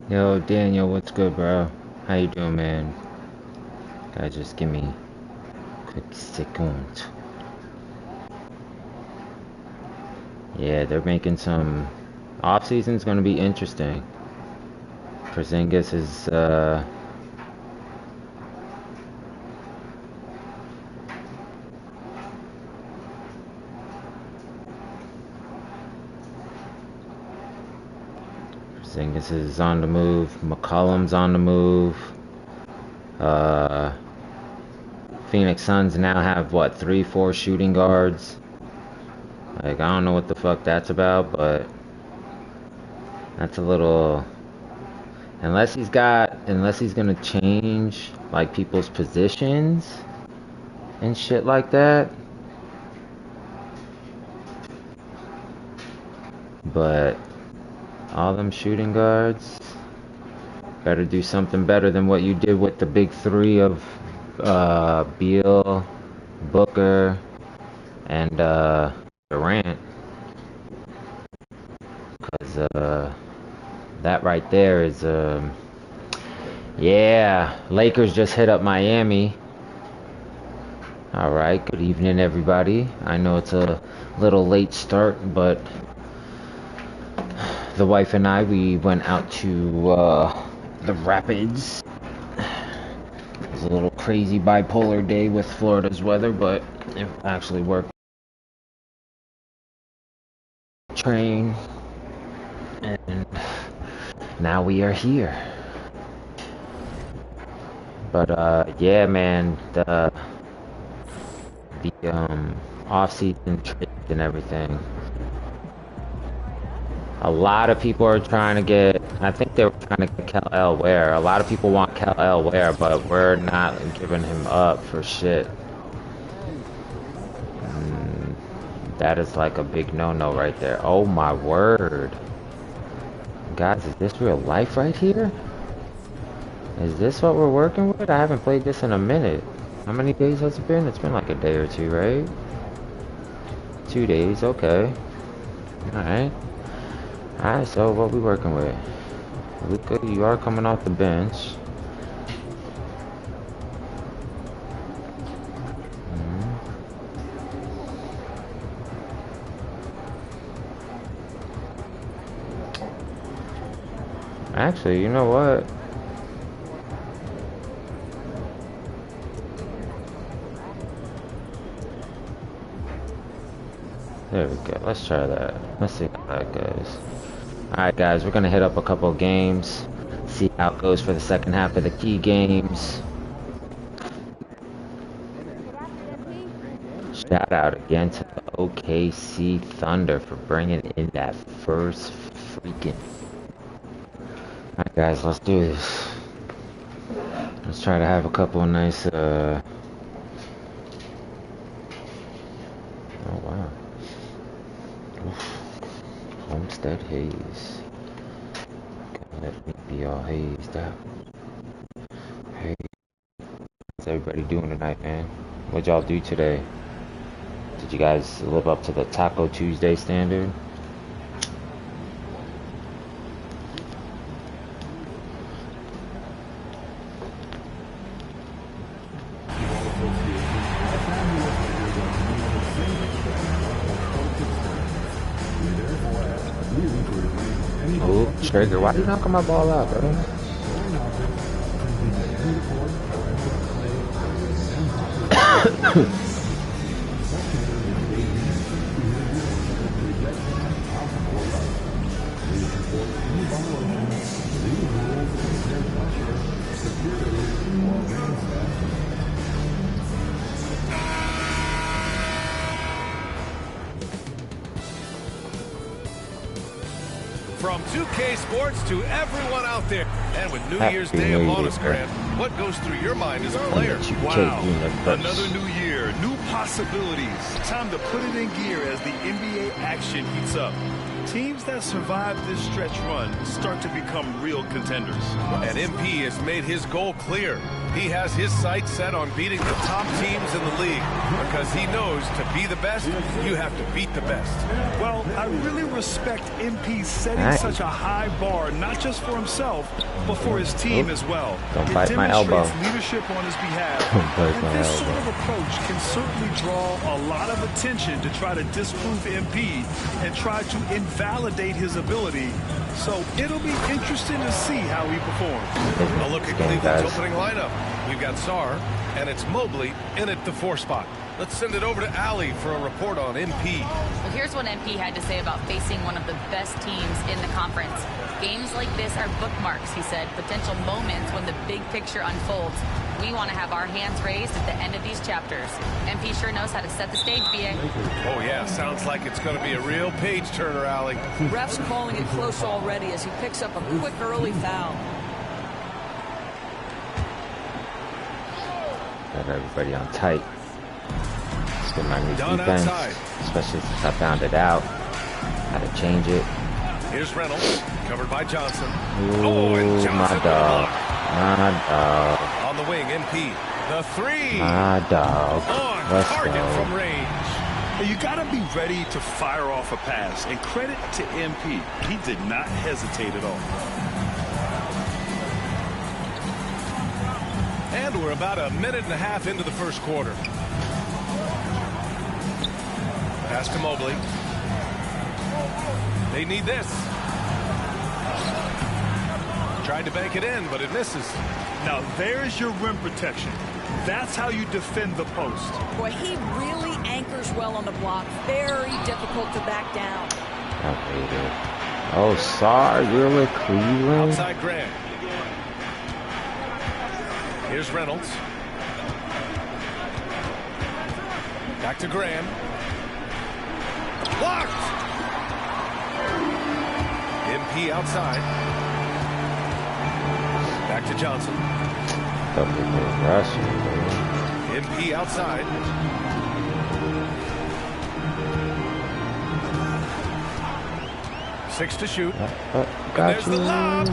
Yo, Daniel, what's good, bro? How you doing, man? Guys, just give me a quick second. Yeah, they're making some... Off-season's gonna be interesting. Porzingis is, Porzingis is on the move. McCollum's on the move. Uh... Phoenix Suns now have, what, 3-4 shooting guards? Like, I don't know what the fuck that's about, but... That's a little... Unless he's gonna change, like, people's positions and shit like that. But all them shooting guards better do something better than what you did with the big three of Beal, Booker, and Durant. Because that right there is, yeah, Lakers just hit up Miami. Alright, good evening, everybody. I know it's a little late start, but the wife and I, we went out to the Rapids. It was a little crazy bipolar day with Florida's weather, but it actually worked. Train, and now we are here. But yeah, man, the off-season trades and everything. A lot of people are trying to get, I think they were trying to get Kel Ware. A lot of people want Kel Ware, but we're not giving him up for shit. That is like a big no-no right there. Oh my word. Guys, is this real life right here? Is this what we're working with? I haven't played this in a minute. How many days has it been? It's been like a day or two, right? 2 days, okay. Alright. Alright, so what we working with? Luka, you are coming off the bench. Actually, you know what? There we go. Let's try that. Let's see how that goes. Alright, guys, we're gonna hit up a couple of games. See how it goes for the second half of the key games. Shout out again to the OKC Thunder for bringing in that first freaking... Alright, guys, let's do this. Let's try to have a couple of nice, oh, wow. Oof. Homestead Haze. God, let me be all hazed out. Hey, how's everybody doing tonight, man? What'd y'all do today? Did you guys live up to the Taco Tuesday standard? Oh, Trigger, why you knocking my ball out, bro? From 2K Sports to everyone out there. And with New Year's Day New upon us, Year. Grant, what goes through your mind as a player? Wow, another new year, new possibilities. Time to put it in gear as the NBA action heats up. Teams that survive this stretch run start to become real contenders. And MP has made his goal clear. He has his sights set on beating the top teams in the league because he knows to be the best, you have to beat the best. Well, I really respect MP setting such a high bar, not just for himself, but for his team as well. Don't it bite my elbow. demonstrates leadership on his behalf. Don't bite And my this elbow. sort of approach can certainly draw a lot of attention to try to disprove MP and try to invalidate his ability. So it'll be interesting to see how he performs. A look at Cleveland's opening lineup. We've got Sarr, and it's Mobley in at the 4 spot. Let's send it over to Allie for a report on MP. Well, here's what MP had to say about facing one of the best teams in the conference. Games like this are bookmarks, he said, potential moments when the big picture unfolds. We want to have our hands raised at the end of these chapters. MP sure knows how to set the stage, BA. Oh, yeah, sounds like it's going to be a real page-turner, Allie. Ref's calling it close already as he picks up a quick early foul. Got everybody on tight. Let's get my new Done defense, outside. especially since I found it out. How to change it. Here's Reynolds, covered by Johnson. Ooh, And Johnson my with a dog. block. My dog. On the wing, MP. The 3. My dog. On Let's target go. from range. You got to be ready to fire off a pass, and credit to MP. He did not hesitate at all. And we're about a minute and a half into the first quarter. Pass to Mobley. They need this. Tried to bank it in, but it misses. Now there's your rim protection. That's how you defend the post. Boy, he really anchors well on the block. Very difficult to back down. I hate it. Oh, Sarr, you're with Cleveland? Outside Grant. Here's Reynolds. Back to Graham. Blocked! MP outside. Back to Johnson. Don't be rushing, baby. MP outside. Six to shoot. And Got there's you. the lob.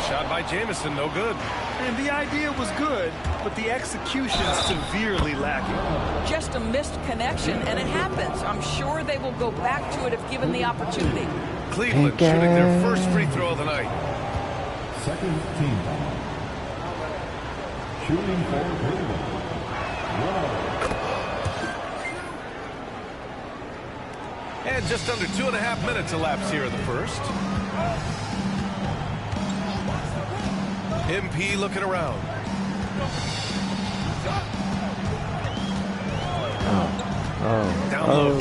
Shot by Jamison, no good. And the idea was good, but the execution severely lacking. Just a missed connection, and it happens. I'm sure they will go back to it if given the opportunity. Cleveland shooting their first free throw of the night. Second team. Shooting for Cleveland. And just under 2.5 minutes elapsed here in the first. MP looking around. Down low.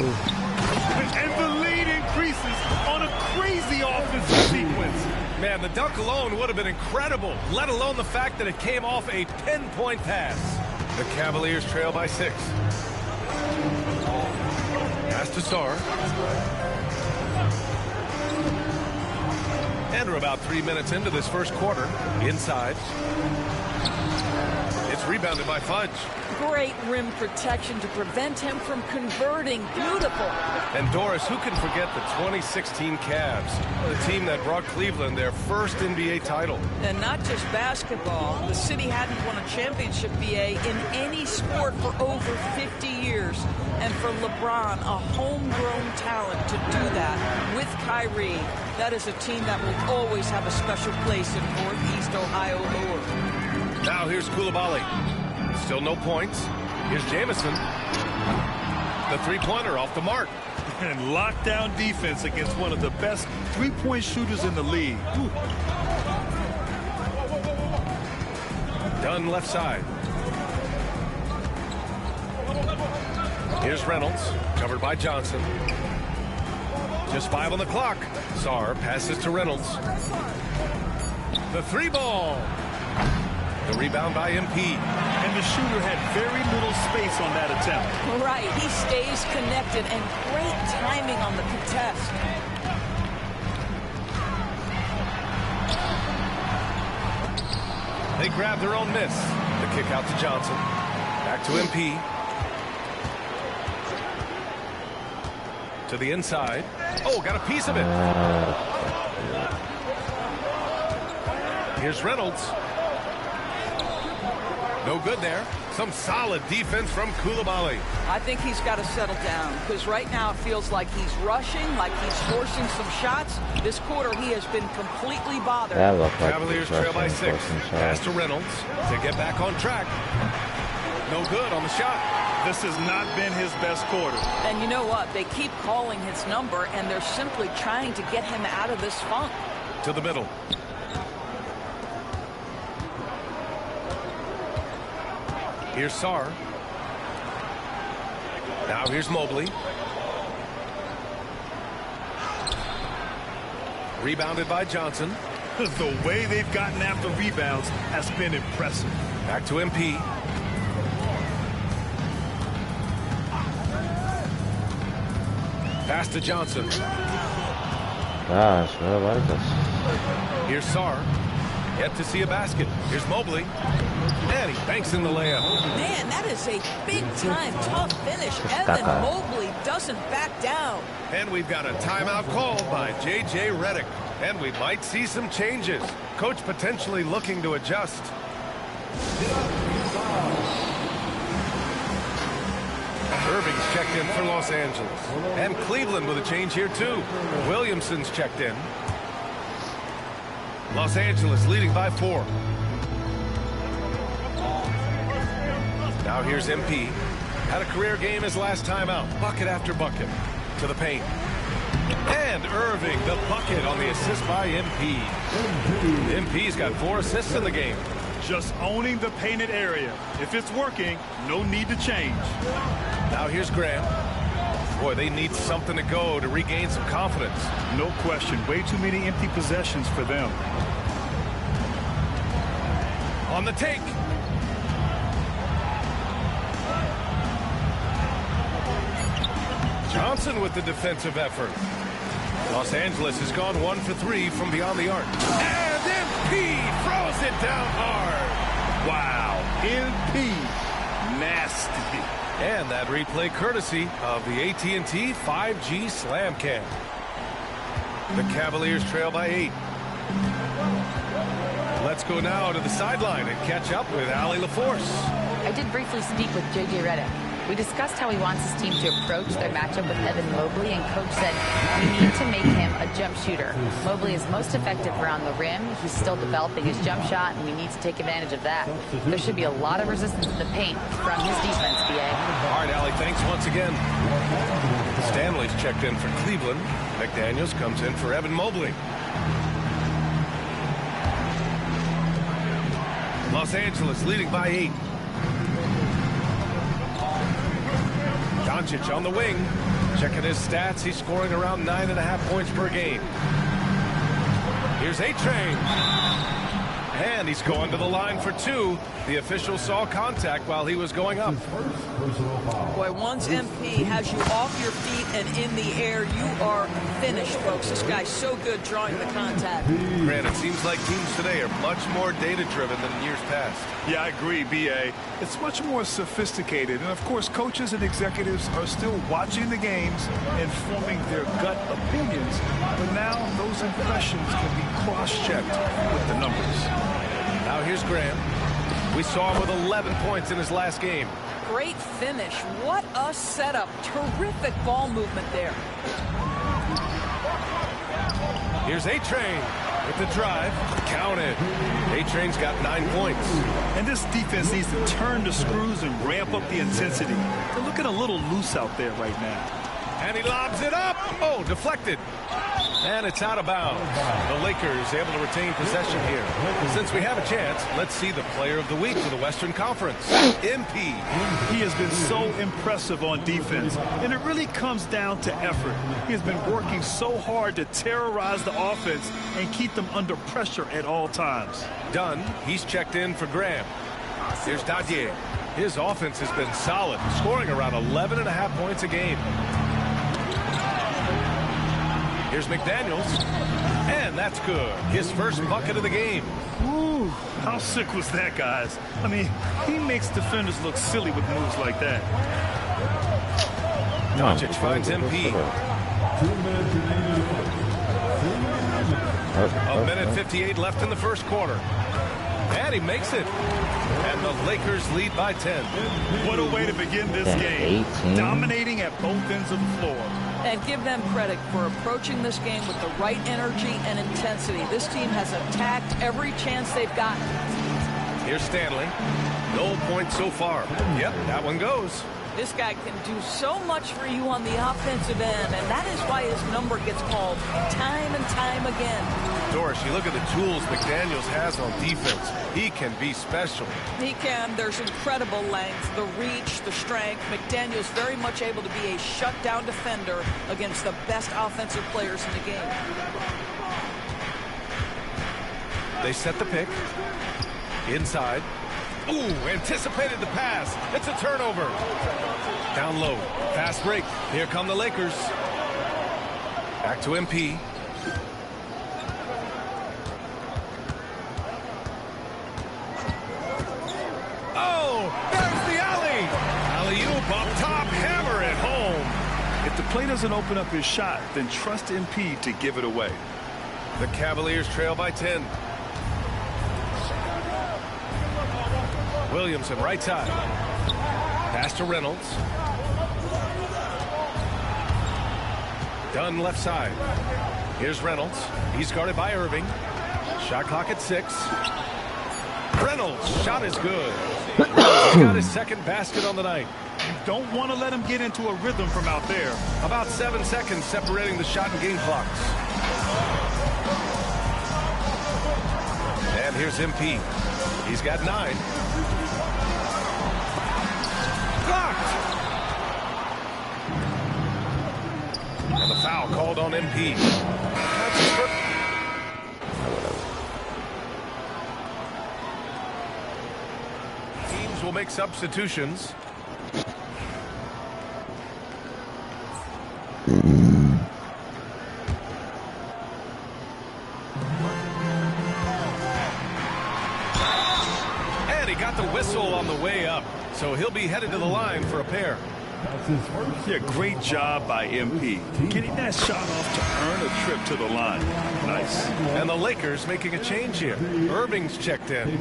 And the lead increases on a crazy offensive sequence. Man, the dunk alone would have been incredible, let alone the fact that it came off a pinpoint pass. The Cavaliers trail by 6. Pass to Sarr. And we're about 3 minutes into this first quarter. Inside. It's rebounded by Fudge. Great rim protection to prevent him from converting. Beautiful. And Doris, who can forget the 2016 Cavs, the team that brought Cleveland their first NBA title. And not just basketball. The city hadn't won a championship, BA, in any sport for over 50 years. And for LeBron, a homegrown talent to do that with Kyrie, that is a team that will always have a special place in Northeast Ohio lore. Now here's Koulibaly. Still no points. Here's Jamison. The three-pointer off the mark. And lockdown defense against one of the best three-point shooters in the league. Ooh. Dunn left side. Here's Reynolds, covered by Johnson. Just 5 on the clock. Sarr passes to Reynolds. The 3-ball. The rebound by MP. And the shooter had very little space on that attempt. Right, he stays connected, and great timing on the contest. They grab their own miss. The kick out to Johnson. Back to MP. To the inside. Oh, got a piece of it. Here's Reynolds. No good there. Some solid defense from Koulibaly. I think he's got to settle down because right now it feels like he's rushing, like he's forcing some shots. This quarter he has been completely bothered. That looked like Cavaliers trail by 6. Pass to Reynolds to get back on track. No good on the shot. This has not been his best quarter. And you know what? They keep calling his number, and they're simply trying to get him out of this funk. To the middle. Here's Sarr. Now here's Mobley. Rebounded by Johnson. The way they've gotten after rebounds has been impressive. Back to MP. Pass to Johnson. Gosh, bro, what is this? Here's Sarr. Yet to see a basket. Here's Mobley. And he banks in the layup. Man, that is a big-time tough finish. Evan Mobley doesn't back down. And we've got a timeout called by J.J. Redick. And we might see some changes. Coach potentially looking to adjust. Irving's checked in for Los Angeles. And Cleveland with a change here, too. Williamson's checked in. Los Angeles leading by 4. Now here's MP. Had a career game his last time out. Bucket after bucket. To the paint. And Irving, the bucket on the assist by MP. MP's got 4 assists in the game. Just owning the painted area. If it's working, no need to change. Now here's Graham. Boy, they need something to go to regain some confidence. No question. Way too many empty possessions for them. On the take. Johnson with the defensive effort. Los Angeles has gone 1 for 3 from beyond the arc. And MP throws it down hard. Wow. MP. Nasty. And that replay courtesy of the AT&T 5G Slam Cam. The Cavaliers trail by 8. Let's go now to the sideline and catch up with Allie LaForce. I did briefly speak with J.J. Redick. We discussed how he wants his team to approach their matchup with Evan Mobley, and Coach said we need to make him a jump shooter. Mobley is most effective around the rim. He's still developing his jump shot, and we need to take advantage of that. There should be a lot of resistance in the paint from his defense, B.A. All right, Allie, thanks once again. Stanley's checked in for Cleveland. McDaniels comes in for Evan Mobley. Los Angeles leading by 8. Doncic on the wing. Checking his stats. He's scoring around 9.5 points per game. Here's A-Train. And he's going to the line for 2. The official saw contact while he was going up. Boy, once MP has you off your feet and in the air, you are finished, folks. This guy's so good drawing the contact. Grant, it seems like teams today are much more data-driven than in years past. Yeah, I agree, B.A. It's much more sophisticated. And, of course, coaches and executives are still watching the games and forming their gut opinions. But now those impressions can be cross-checked with the numbers. Now here's Graham. We saw him with 11 points in his last game. Great finish. What a setup. Terrific ball movement there. Here's A-Train with the drive. Counted. A-Train's got 9 points. And this defense needs to turn the screws and ramp up the intensity. They're looking a little loose out there right now. And he lobs it up. Oh, deflected. And it's out of bounds. The Lakers able to retain possession here. Since we have a chance, let's see the player of the week for the Western Conference. MP. He has been so impressive on defense, and it really comes down to effort. He has been working so hard to terrorize the offense and keep them under pressure at all times. Dunn, he's checked in for Graham. Here's Dadier. His offense has been solid, scoring around 11.5 points a game. Here's McDaniels, and that's good. His first bucket of the game. Ooh, how sick was that, guys? I mean, he makes defenders look silly with moves like that. Doncic finds MP. A minute 58 left in the first quarter. And he makes it. And the Lakers lead by 10. What a way to begin this game. 18. Dominating at both ends of the floor. And give them credit for approaching this game with the right energy and intensity. This team has attacked every chance they've gotten. Here's Stanley. No points so far. Yep, that one goes. This guy can do so much for you on the offensive end, and that is why his number gets called time and time again. Doris, you look at the tools McDaniels has on defense. He can be special. He can. There's incredible length, the reach, the strength. McDaniels very much able to be a shutdown defender against the best offensive players in the game. They set the pick. Inside. Ooh, anticipated the pass. It's a turnover. Down low. Fast break. Here come the Lakers. Back to MP. Oh, there's the alley. Alley-oop up top. Hammer it home. If the play doesn't open up his shot, then trust MP to give it away. The Cavaliers trail by 10. Williamson, right side. Pass to Reynolds. Dunn, left side. Here's Reynolds. He's guarded by Irving. Shot clock at 6. Reynolds, shot is good. Reynolds got his second basket on the night. You don't want to let him get into a rhythm from out there. About 7 seconds separating the shot and game clocks. And here's MP. He's got 9. Blocked. And the foul called on MP. That's his first. Teams will make substitutions. And he got the whistle on the way up. So he'll be headed to the line for a pair. Yeah, great job by MP. Getting that shot off to earn a trip to the line. Nice. And the Lakers making a change here. Irving's checked in.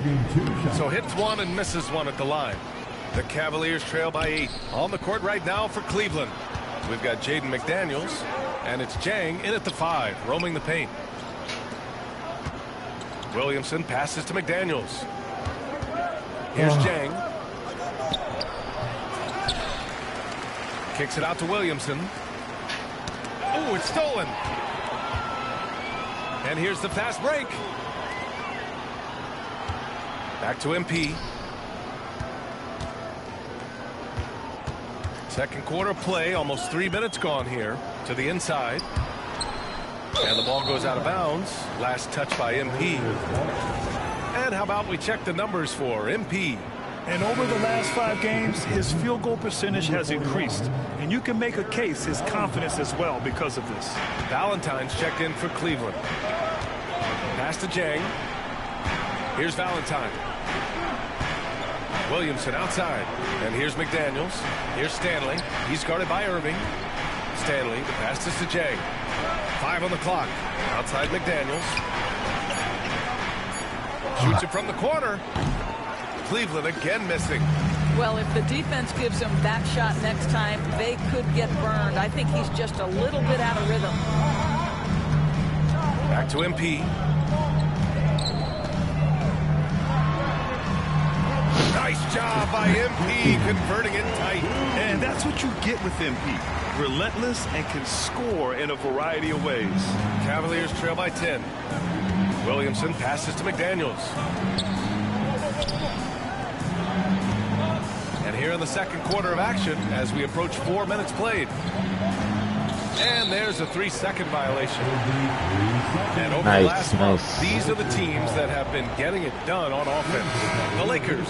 So hits one and misses one at the line. The Cavaliers trail by 8. On the court right now for Cleveland. We've got Jaden McDaniels. And it's Jang in at the 5, roaming the paint. Williamson passes to McDaniels. Here's Jang. Kicks it out to Williamson. Oh, it's stolen. And here's the fast break. Back to MP. Second quarter play, almost 3 minutes gone here. To the inside. And the ball goes out of bounds. Last touch by MP. And how about we check the numbers for MP? And over the last 5 games, his field goal percentage has increased. And you can make a case his confidence as well because of this. Valentine's checked in for Cleveland. Pass to Jang. Here's Valentine. Williamson outside. And here's McDaniels. Here's Stanley. He's guarded by Irving. Stanley, the pass is to Jang. 5 on the clock. Outside McDaniels. Shoots it from the corner. Cleveland again missing. Well, if the defense gives him that shot next time, they could get burned. I think he's just a little bit out of rhythm. Back to MP. Nice job by MP converting it tight. And that's what you get with MP. Relentless and can score in a variety of ways. Cavaliers trail by 10. Williamson passes to McDaniels. And here in the second quarter of action as we approach 4 minutes played. And there's a 3-second violation. And over the last month, these are the teams that have been getting it done on offense. The Lakers.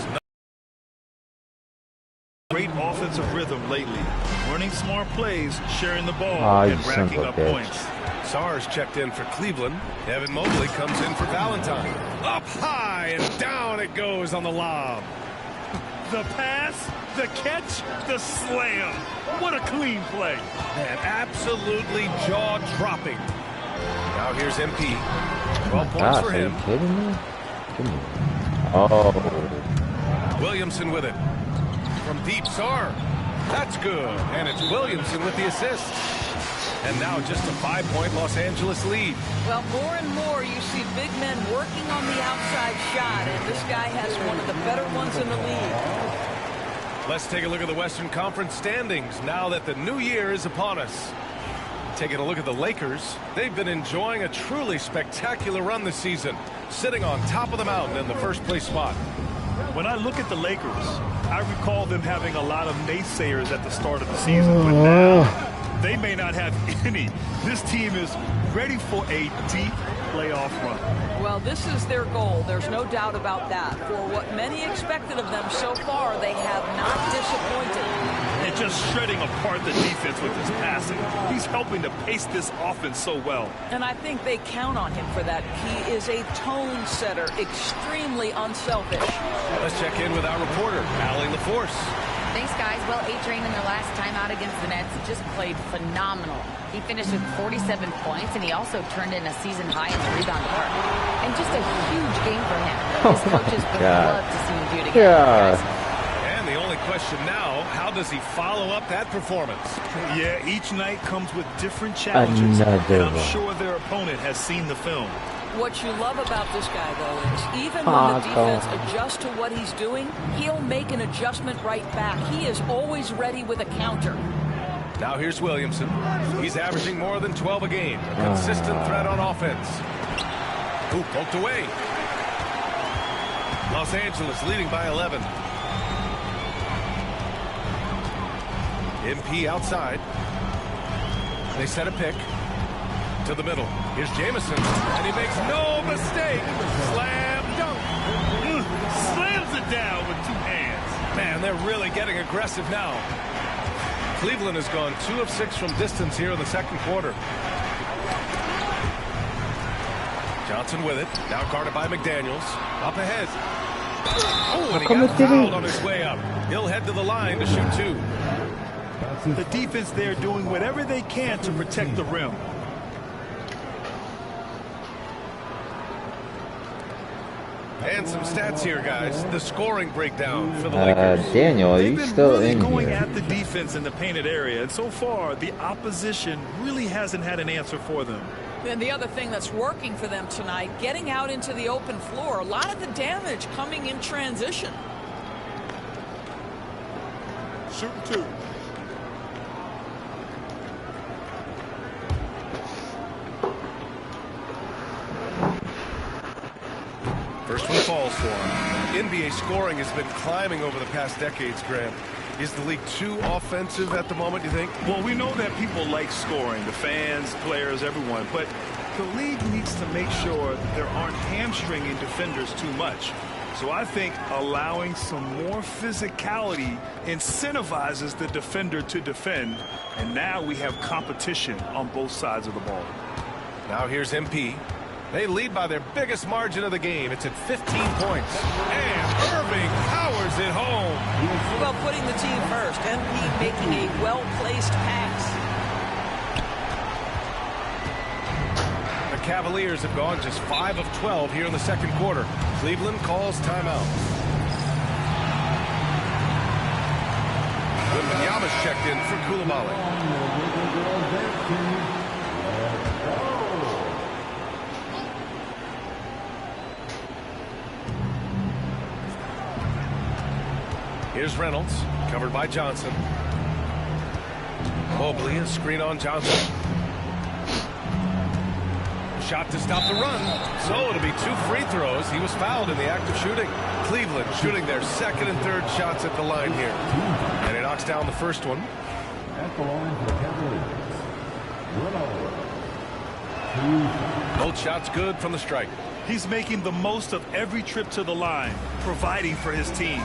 Great offensive rhythm lately. Running smart plays, sharing the ball, and racking up points. Sars checked in for Cleveland. Evan Mobley comes in for Valentine. Up high and down it goes on the lob. The pass, the catch, the slam. What a clean play. Man, absolutely jaw-dropping. Now here's MP. 12 points for him. Are you kidding me? Give me. Oh. Williamson with it. From deep, Sarr. That's good. And it's Williamson with the assist. And now just a 5-point Los Angeles lead. Well, more and more you see big men working on the outside shot, and this guy has one of the better ones in the league. Let's take a look at the Western Conference standings now that the new year is upon us. Taking a look at the Lakers, they've been enjoying a truly spectacular run this season, sitting on top of the mountain in the first place spot. When I look at the Lakers, I recall them having a lot of naysayers at the start of the season, but now they may not have any. This team is ready for a deep playoff run. Well, this is their goal. There's no doubt about that. For what many expected of them so far, they have not disappointed. And just shredding apart the defense with his passing. He's helping to pace this offense so well. And I think they count on him for that. He is a tone setter, extremely unselfish. Let's check in with our reporter, Allie LaForce. Thanks, guys. Well, A-Train in their last time out against the Nets just played phenomenal. He finished with 47 points, and he also turned in a season high in the rebound department. And just a huge game for him. His coaches would love to see him do it again. Guys. And the only question now, how does he follow up that performance? Yeah, each night comes with different challenges. And I'm sure their opponent has seen the film. What you love about this guy, though, is even when the defense adjusts to what he's doing, he'll make an adjustment right back. He is always ready with a counter. Now here's Williamson. He's averaging more than 12 a game. A consistent threat on offense. Ooh, poked away. Los Angeles leading by 11. MP outside. They set a pick. To the middle. Here's Jamison, and he makes no mistake. Slam dunk. Slams it down with two hands. Man, they're really getting aggressive now. Cleveland has gone 2 of 6 from distance here in the second quarter. Johnson with it. Now guarded by McDaniels. Up ahead. Oh, and he got fouled on his way up. He'll head to the line to shoot 2. The defense there doing whatever they can to protect the rim. And some stats here, guys. The scoring breakdown for the Lakers. Daniel, are you still really in going here? at the defense in the painted area, and so far the opposition really hasn't had an answer for them. And the other thing that's working for them tonight, getting out into the open floor, a lot of the damage coming in transition. Shooting 2. First one falls for him. NBA scoring has been climbing over the past decades, Grant. Is the league too offensive at the moment, you think? Well, we know that people like scoring, the fans, players, everyone, but the league needs to make sure there aren't hamstringing defenders too much. So I think allowing some more physicality incentivizes the defender to defend, and now we have competition on both sides of the ball. Now here's MP. They lead by their biggest margin of the game. It's at 15 points. And Irving powers it home. Well, putting the team first. MP making a well-placed pass. The Cavaliers have gone just 5 of 12 here in the second quarter. Cleveland calls timeout. Wembanyama's checked in for Coulibaly. Here's Reynolds, covered by Johnson. Mobley, a screen on Johnson. Shot to stop the run. So it'll be 2 free throws. He was fouled in the act of shooting. Cleveland shooting their second and third shots at the line here. And he knocks down the first one. At the line for the Cavaliers, Reynolds. Both shots good from the strike. He's making the most of every trip to the line, providing for his team.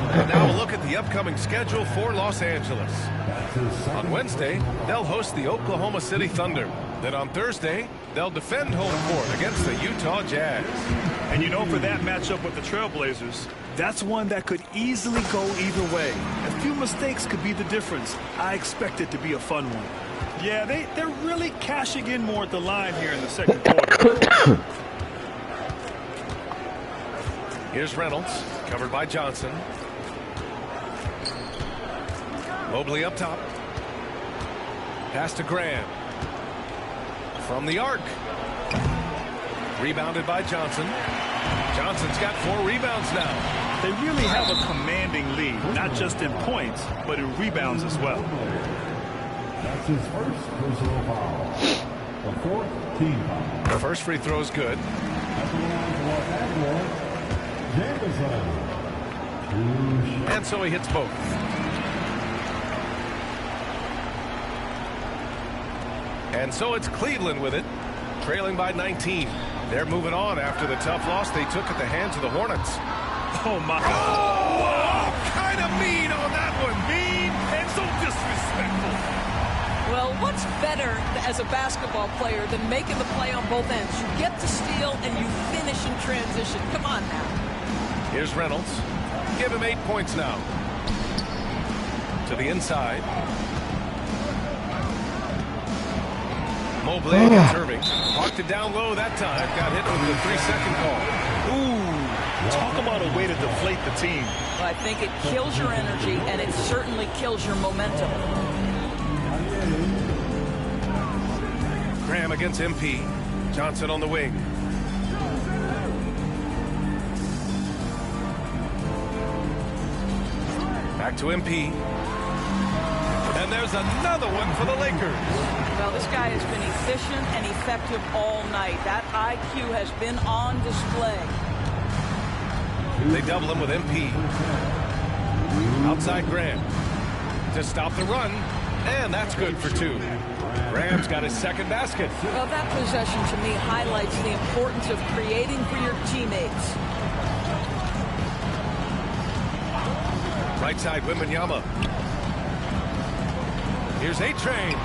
And now a look at the upcoming schedule for Los Angeles. On Wednesday, they'll host the Oklahoma City Thunder. Then on Thursday, they'll defend home court against the Utah Jazz. And you know, for that matchup with the Trailblazers, that's one that could easily go either way. A few mistakes could be the difference. I expect it to be a fun one. Yeah, they're really cashing in more at the line here in the second quarter. Here's Reynolds, covered by Johnson. Mobley up top. Pass to Graham. From the arc. Rebounded by Johnson. Johnson's got 4 rebounds now. They really have a commanding lead, not just in points, but in rebounds as well. That's his first personal foul. The 4th team foul. The first free throw is good. At the line for Los Angeles, Jamison. And so he hits both. And so it's Cleveland with it, trailing by 19. They're moving on after the tough loss they took at the hands of the Hornets. Oh, my. Oh, kind of mean on that one. Mean and so disrespectful. Well, what's better as a basketball player than making the play on both ends? You get to steal and you finish in transition. Come on now. Here's Reynolds. Give him 8 points now. To the inside. Mobley against Irving. Parked it down low that time. Got hit with the 3-second call. Ooh, talk about a way to deflate the team. Well, I think it kills your energy, and it certainly kills your momentum. Graham against MP. Johnson on the wing. Back to MP. And there's another one for the Lakers. Well, this guy has been efficient and effective all night. That IQ has been on display. They double him with MP. Outside Graham. To stop the run. And that's good for 2. Graham's got his second basket. Well, that possession to me highlights the importance of creating for your teammates. Right side, Wembanyama. Here's A-Train.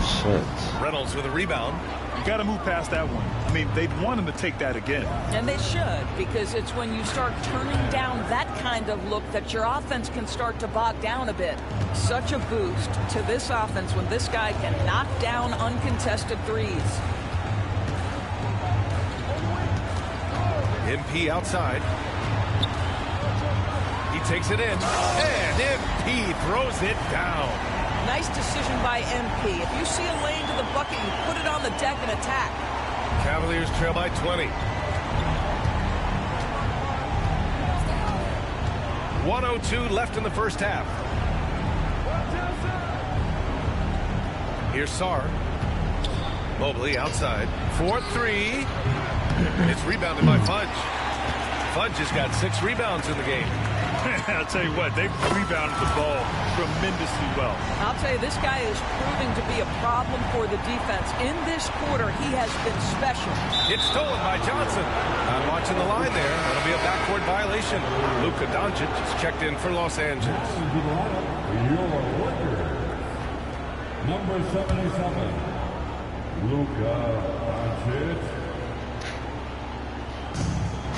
Shit. Reynolds with a rebound. You got to move past that one. I mean, they'd want him to take that again. And they should, because it's when you start turning down that kind of look that your offense can start to bog down a bit. Such a boost to this offense when this guy can knock down uncontested threes. MP outside. He takes it in. And MP throws it down. Nice decision by MP. If you see a lane to the bucket, you put it on the deck and attack. Cavaliers trail by 20. 1:02 left in the first half. Here's Sarr. Mobley outside. 4-3. It's rebounded by Fudge. Fudge has got 6 rebounds in the game. I'll tell you what, they've rebounded the ball tremendously well. I'll tell you, this guy is proving to be a problem for the defense. In this quarter, he has been special. It's stolen by Johnson. Not watching the line there. That'll be a backcourt violation. Luka Doncic is checked in for Los Angeles. Your Lakers. Number 77, Luka Doncic.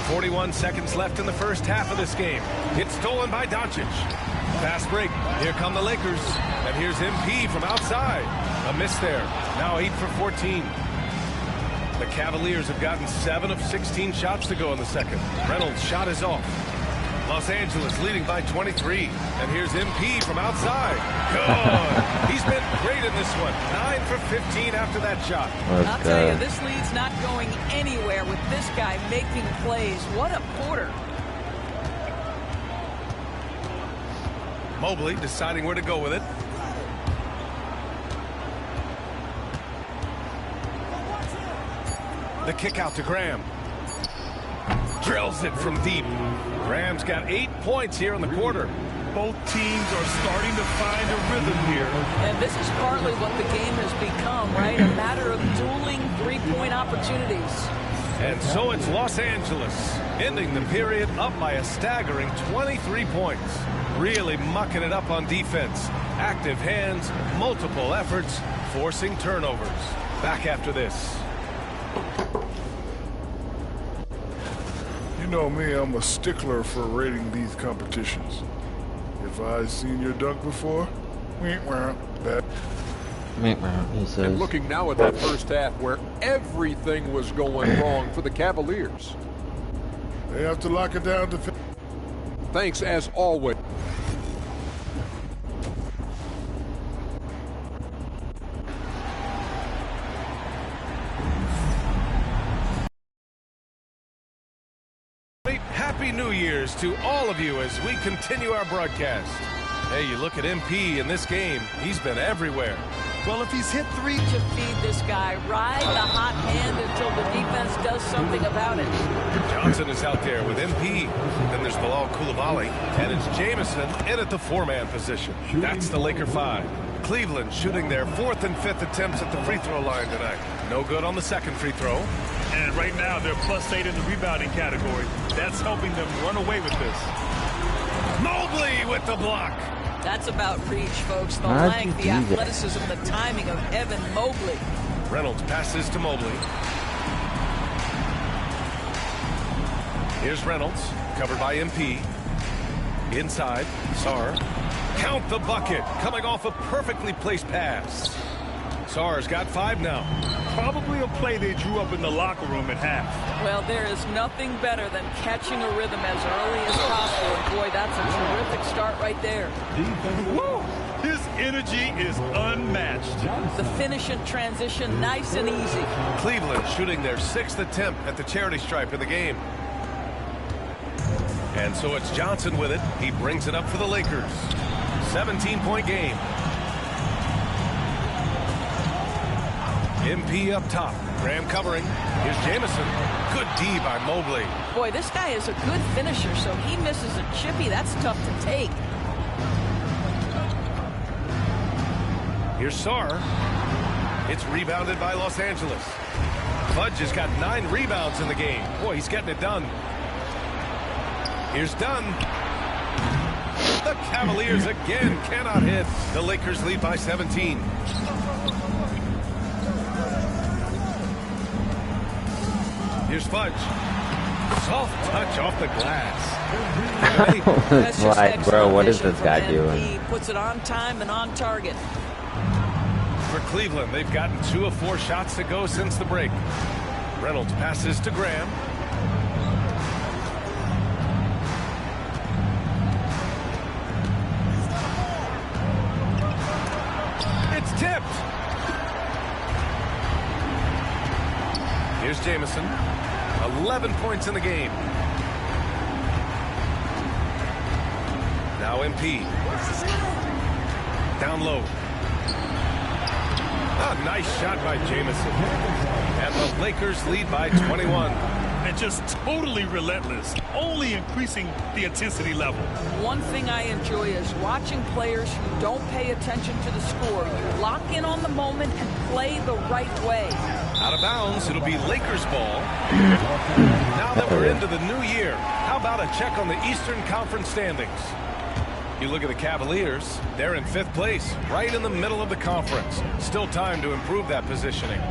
41 seconds left in the first half of this game. It's stolen by Doncic. Fast break. Here come the Lakers. And here's MP from outside. A miss there. Now 8 for 14. The Cavaliers have gotten 7 of 16 shots to go in the second. Reynolds' shot is off. Los Angeles leading by 23. And here's MP from outside. Good. He's been great in this one. 9 for 15 after that shot. I'll tell you, this lead's not going anywhere with this guy making plays. What a quarter. Mobley deciding where to go with it. The kick out to Graham. Drills it from deep. Graham's got 8 points here in the quarter. Both teams are starting to find a rhythm here. And this is partly what the game has become, right? A matter of dueling three-point opportunities. And so it's Los Angeles, ending the period up by a staggering 23 points. Really mucking it up on defense. Active hands, multiple efforts, forcing turnovers. Back after this. You know me, I'm a stickler for rating these competitions. If I seen your dunk before, that. He says. And looking now at that first half where everything was going wrong for the Cavaliers. They have to lock it down to... Thanks as always. Happy New Year's to all of you as we continue our broadcast. Hey, you look at MP in this game, he's been everywhere. Well, if he's hit three... To feed this guy, ride the hot hand until the defense does something about it. Johnson is out there with MP. Then there's Bilal Coulibaly, and it's Jamison in at the four-man position. That's the Laker 5. Cleveland shooting their 4th and 5th attempts at the free throw line tonight. No good on the second free throw. And right now, they're +8 in the rebounding category. That's helping them run away with this. Mobley with the block. That's about reach, folks. The How'd length, you the do that? athleticism, the timing of Evan Mobley. Reynolds passes to Mobley. Here's Reynolds, covered by MP. Inside, Sarr. Count the bucket, coming off a perfectly placed pass. Sarr's got 5 now. Probably a play they drew up in the locker room at half. Well, there is nothing better than catching a rhythm as early as possible. And boy, that's a terrific start right there. Woo! His energy is unmatched. The finish in transition, nice and easy. Cleveland shooting their 6th attempt at the charity stripe of the game. And so it's Johnson with it. He brings it up for the Lakers. 17-point game. MP up top. Graham covering. Here's Jamison. Good D by Mobley. Boy, this guy is a good finisher, so he misses a chippy. That's tough to take. Here's Sarr. It's rebounded by Los Angeles. Fudge has got 9 rebounds in the game. Boy, he's getting it done. Here's Dunn. The Cavaliers again cannot hit. The Lakers lead by 17. Here's Fudge. Soft touch off the glass. That's just Like, bro, what is this guy excellent from MP. doing? Puts it on time and on target. For Cleveland, they've gotten 2 of 4 shots to go since the break. Reynolds passes to Graham. It's tipped. Here's Jamison. 11 points in the game. Now MP. Down low. A nice shot by Jamison. And the Lakers lead by 21. And just totally relentless, only increasing the intensity level. One thing I enjoy is watching players who don't pay attention to the score. You lock in on the moment and play the right way. Out of bounds, it'll be Lakers ball. Now that we're into the new year, how about a check on the Eastern Conference standings? You look at the Cavaliers, they're in 5th place, right in the middle of the conference. Still time to improve that positioning.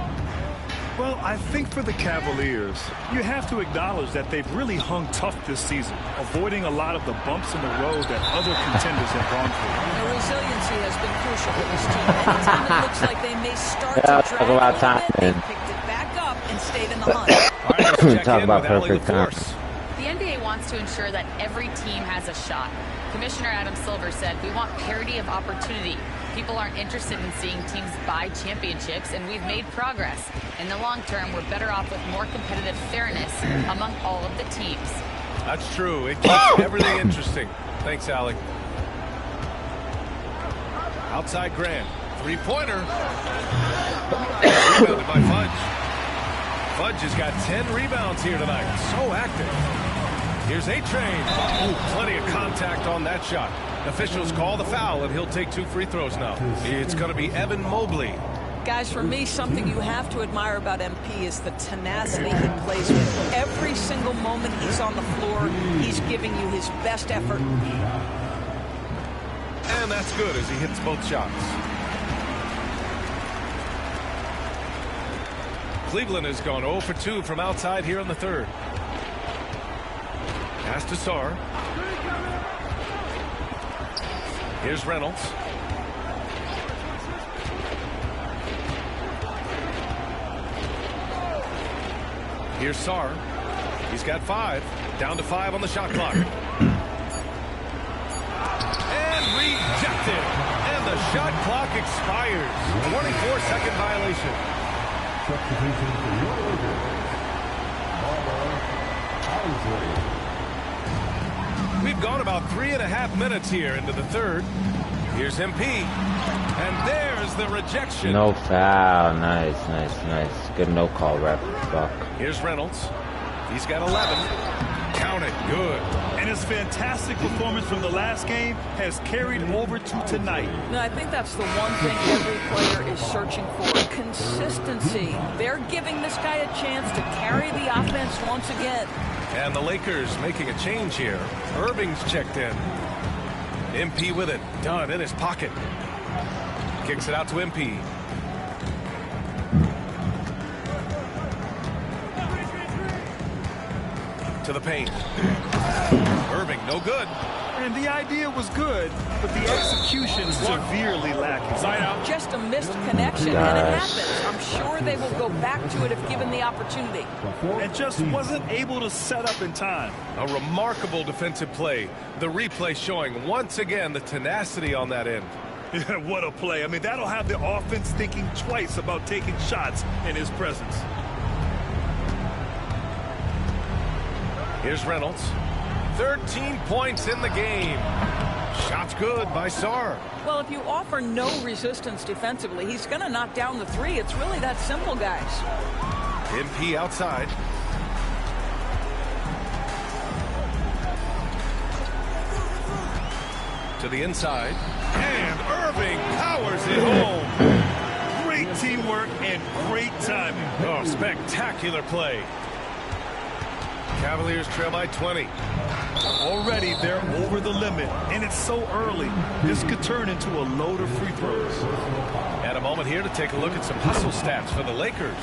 Well, I think for the Cavaliers, you have to acknowledge that they've really hung tough this season, avoiding a lot of the bumps in the road that other contenders have gone through. The resiliency has been crucial for this team. Anytime it looks like they may start to Talk drag about a time, little bit, man. they picked it back up and stayed in the hunt. All right, let's check Talk in about with Allie perfect time. LaForce. The NBA wants to ensure that every team has a shot. Commissioner Adam Silver said, "We want parity of opportunity. People aren't interested in seeing teams buy championships, and we've made progress. In the long term, we're better off with more competitive fairness among all of the teams." That's true. It keeps everything interesting. Thanks, Allie. Outside Grant. 3-pointer. Rebounded by Fudge. Fudge has got 10 rebounds here tonight. So active. Here's A-Train. Ooh, plenty of contact on that shot. Officials call the foul, and he'll take 2 free throws now. It's going to be Evan Mobley. Guys, for me, something you have to admire about MP is the tenacity he plays with. Every single moment he's on the floor, he's giving you his best effort. And that's good as he hits both shots. Cleveland has gone 0 for 2 from outside here in the third. Pass to Sarr. Here's Reynolds. Here's Sarr. He's got 5. Down to 5 on the shot clock. And rejected. And the shot clock expires. 24-second violation. Substitution for your Lakers. We've gone about 3.5 minutes here into the third. Here's MP. And there's the rejection. No foul. Nice, nice, nice. Good no call, ref. Fuck. Here's Reynolds. He's got 11. Count it. Good. And his fantastic performance from the last game has carried over to tonight. No, I think that's the one thing every player is searching for. Consistency. They're giving this guy a chance to carry the offense once again. And the Lakers making a change here. Irving's checked in. MP with it. Dunn in his pocket. Kicks it out to MP. To the paint. Irving, no good. And the idea was good, but the execution severely lacking. Side out. Just a missed connection, and it happens. I'm sure they will go back to it if given the opportunity. And just wasn't able to set up in time. A remarkable defensive play. The replay showing once again the tenacity on that end. Yeah, what a play. I mean, that'll have the offense thinking twice about taking shots in his presence. Here's Reynolds. 13 points in the game. Shot's good by Sarr. Well, if you offer no resistance defensively, he's going to knock down the three. It's really that simple, guys. MP outside. To the inside. And Irving powers it home. Great teamwork and great timing. Oh, spectacular play. Cavaliers trail by 20. Already they're over the limit, and it's so early. This could turn into a load of free throws. And a moment here to take a look at some hustle stats for the Lakers.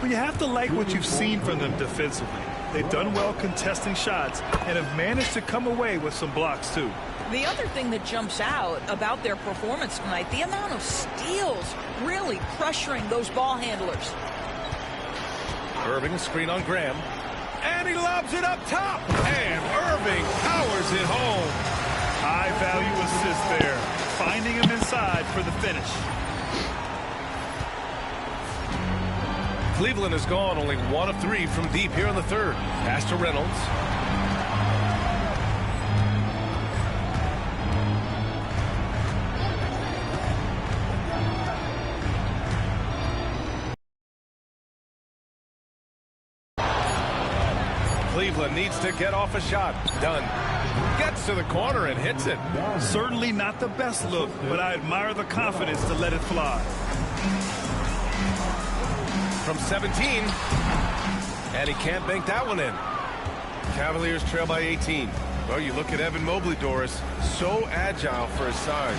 But you have to like what you've seen from them defensively. They've done well contesting shots and have managed to come away with some blocks too. The other thing that jumps out about their performance tonight, the amount of steals really pressuring those ball handlers. Irving screen on Graham. And he lobs it up top. And Irving powers it home. High value assist there. Finding him inside for the finish. Cleveland has gone only 1 of 3 from deep here in the third. Pass to Reynolds. Cleveland needs to get off a shot. Dunn gets to the corner and hits it. Certainly not the best look, but I admire the confidence to let it fly. From 17. And he can't bank that one in. Cavaliers trail by 18. Well, you look at Evan Mobley, Doris, so agile for his size.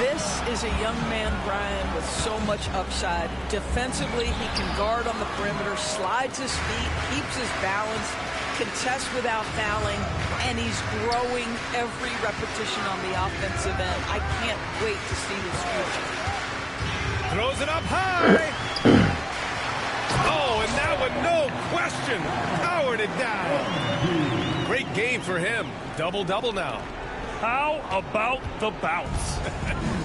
This is a young man, Brian, with so much upside. Defensively, he can guard on the perimeter, slides his feet, keeps his balance, contests without fouling, and he's growing every repetition on the offensive end. I can't wait to see his future. Throws it up high. Oh, and that one, no question, powered it down. Great game for him. Double-double now. How about the bounce?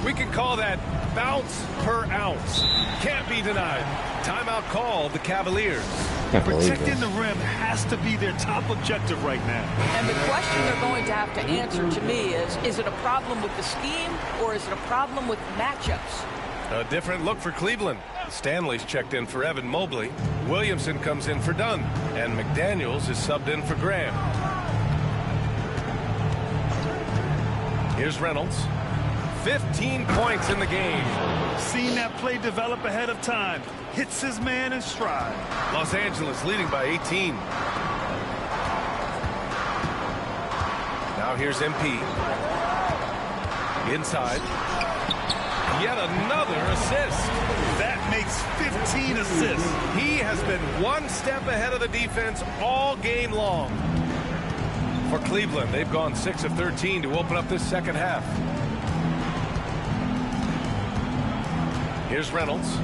We can call that bounce per ounce. Can't be denied. Timeout call, the Cavaliers. Protecting the rim has to be their top objective right now. And the question they're going to have to answer to me is it a problem with the scheme or is it a problem with matchups? A different look for Cleveland. Stanley's checked in for Evan Mobley. Williamson comes in for Dunn. And McDaniels is subbed in for Graham. Here's Reynolds. 15 points in the game. Seen that play develop ahead of time. Hits his man in stride. Los Angeles leading by 18. Now here's MP. Inside. Yet another assist. That makes has 15 assists. He has been one step ahead of the defense all game long. For Cleveland, they've gone 6 of 13 to open up this second half. Here's Reynolds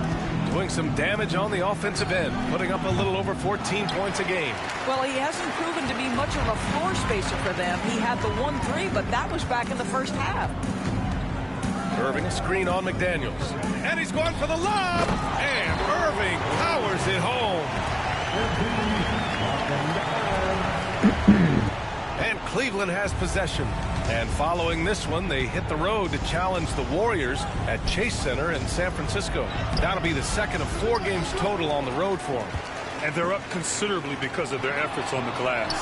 doing some damage on the offensive end, putting up a little over 14 points a game. Well, he hasn't proven to be much of a floor spacer for them. He had the 1-3, but that was back in the first half. Irving, a screen on McDaniels. And he's going for the lob! And Irving powers it home. And Cleveland has possession. And following this one, they hit the road to challenge the Warriors at Chase Center in San Francisco. That'll be the second of 4 games total on the road for them. And they're up considerably because of their efforts on the glass.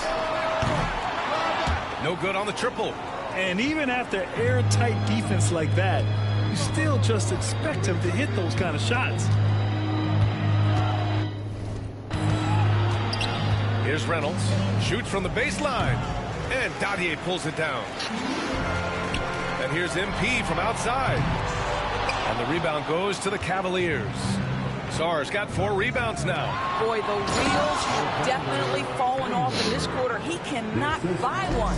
No good on the triple. And even after airtight defense like that, you still just expect him to hit those kind of shots. Here's Reynolds. Shoots from the baseline. And Dadier pulls it down. And here's MP from outside. And the rebound goes to the Cavaliers. Sarr's got 4 rebounds now. Boy, the wheels have definitely fallen off in this quarter. He cannot buy one.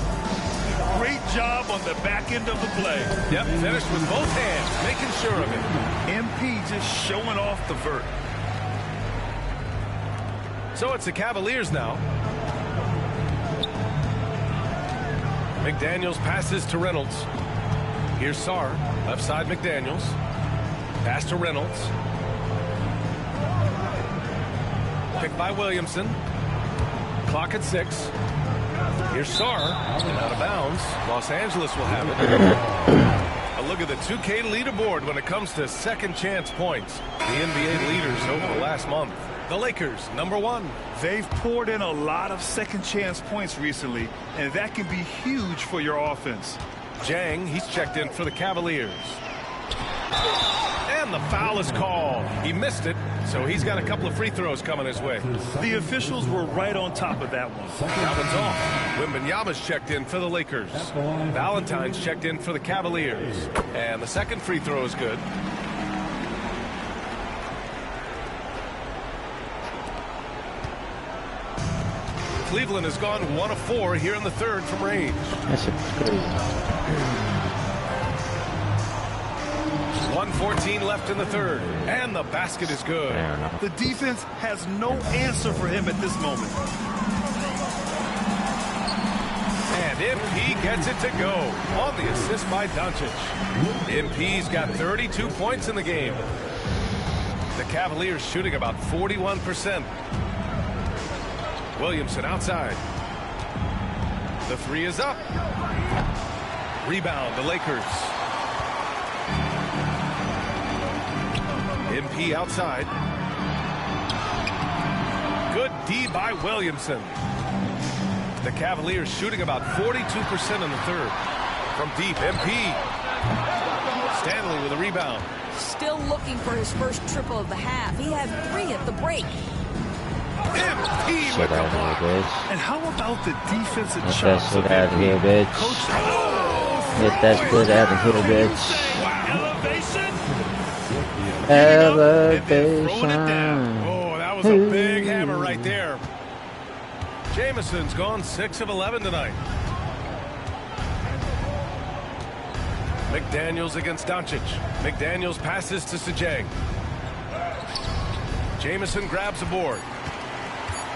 Great job on the back end of the play. Yep, finished with both hands, making sure of it. MP just showing off the vert. So it's the Cavaliers now. McDaniels passes to Reynolds. Here's Sarr, left side McDaniels. Pass to Reynolds. Picked by Williamson. Clock at 6. Here's Sarr, and out of bounds. Los Angeles will have it. A look at the 2K leaderboard when it comes to second chance points. The NBA leaders over the last month. The Lakers, number 1. They've poured in a lot of second chance points recently, and that can be huge for your offense. Jang, he's checked in for the Cavaliers. And the foul is called. He missed it, so he's got a couple of free throws coming his way. The officials were right on top of that one. That one's off. Wembanyama's checked in for the Lakers. Valentine's checked in for the Cavaliers. And the second free throw is good. Cleveland has gone 1 of 4 here in the third from range. That's crazy. 1:14 left in the third, and the basket is good. The defense has no answer for him at this moment. And MP gets it to go on the assist by Doncic. MP's got 32 points in the game. The Cavaliers shooting about 41%. Williamson outside. The 3 is up. Rebound, the Lakers. MP outside. Good D by Williamson. The Cavaliers shooting about 42% in the third. From deep, MP. Stanley with a rebound. Still looking for his first triple of the half. He had 3 at the break. MP Shit with the out of block. here, bitch. And how about the defensive Get that chops shit of out of here, bitch. Coach, Get that shit out of here, bitch. elevation. Elevation. Oh, that was a big hammer right there. Jameson's gone 6 of 11 tonight. McDaniels against Doncic. McDaniels passes to Sajang. Jameson grabs a board.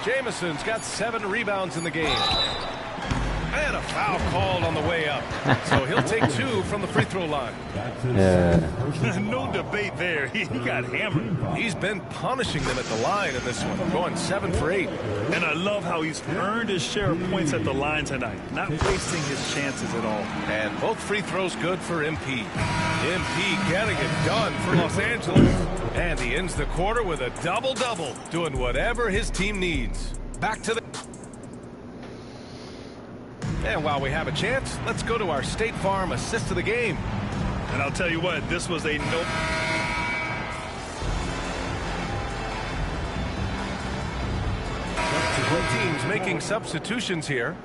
Jameson's got 7 rebounds in the game. And a foul called on the way up. So he'll take 2 from the free throw line. No debate there. He got hammered. He's been punishing them at the line in this one, going 7 for 8. And I love how he's earned his share of points at the line tonight, not wasting his chances at all. And both free throws good for MP. MP getting it done for Los Angeles. And he ends the quarter with a double-double, doing whatever his team needs. Back to the... And while we have a chance, let's go to our State Farm assist of the game. And I'll tell you what, this was a no... Both teams making substitutions here.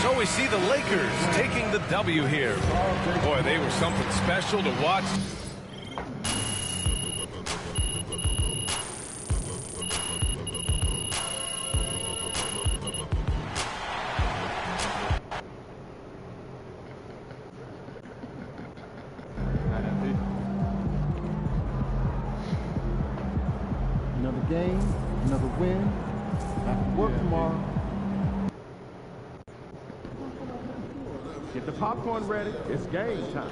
So we see the Lakers taking the W here. Boy, they were something special to watch. Another game, another win. Back to work tomorrow. Get the popcorn ready. It's game time.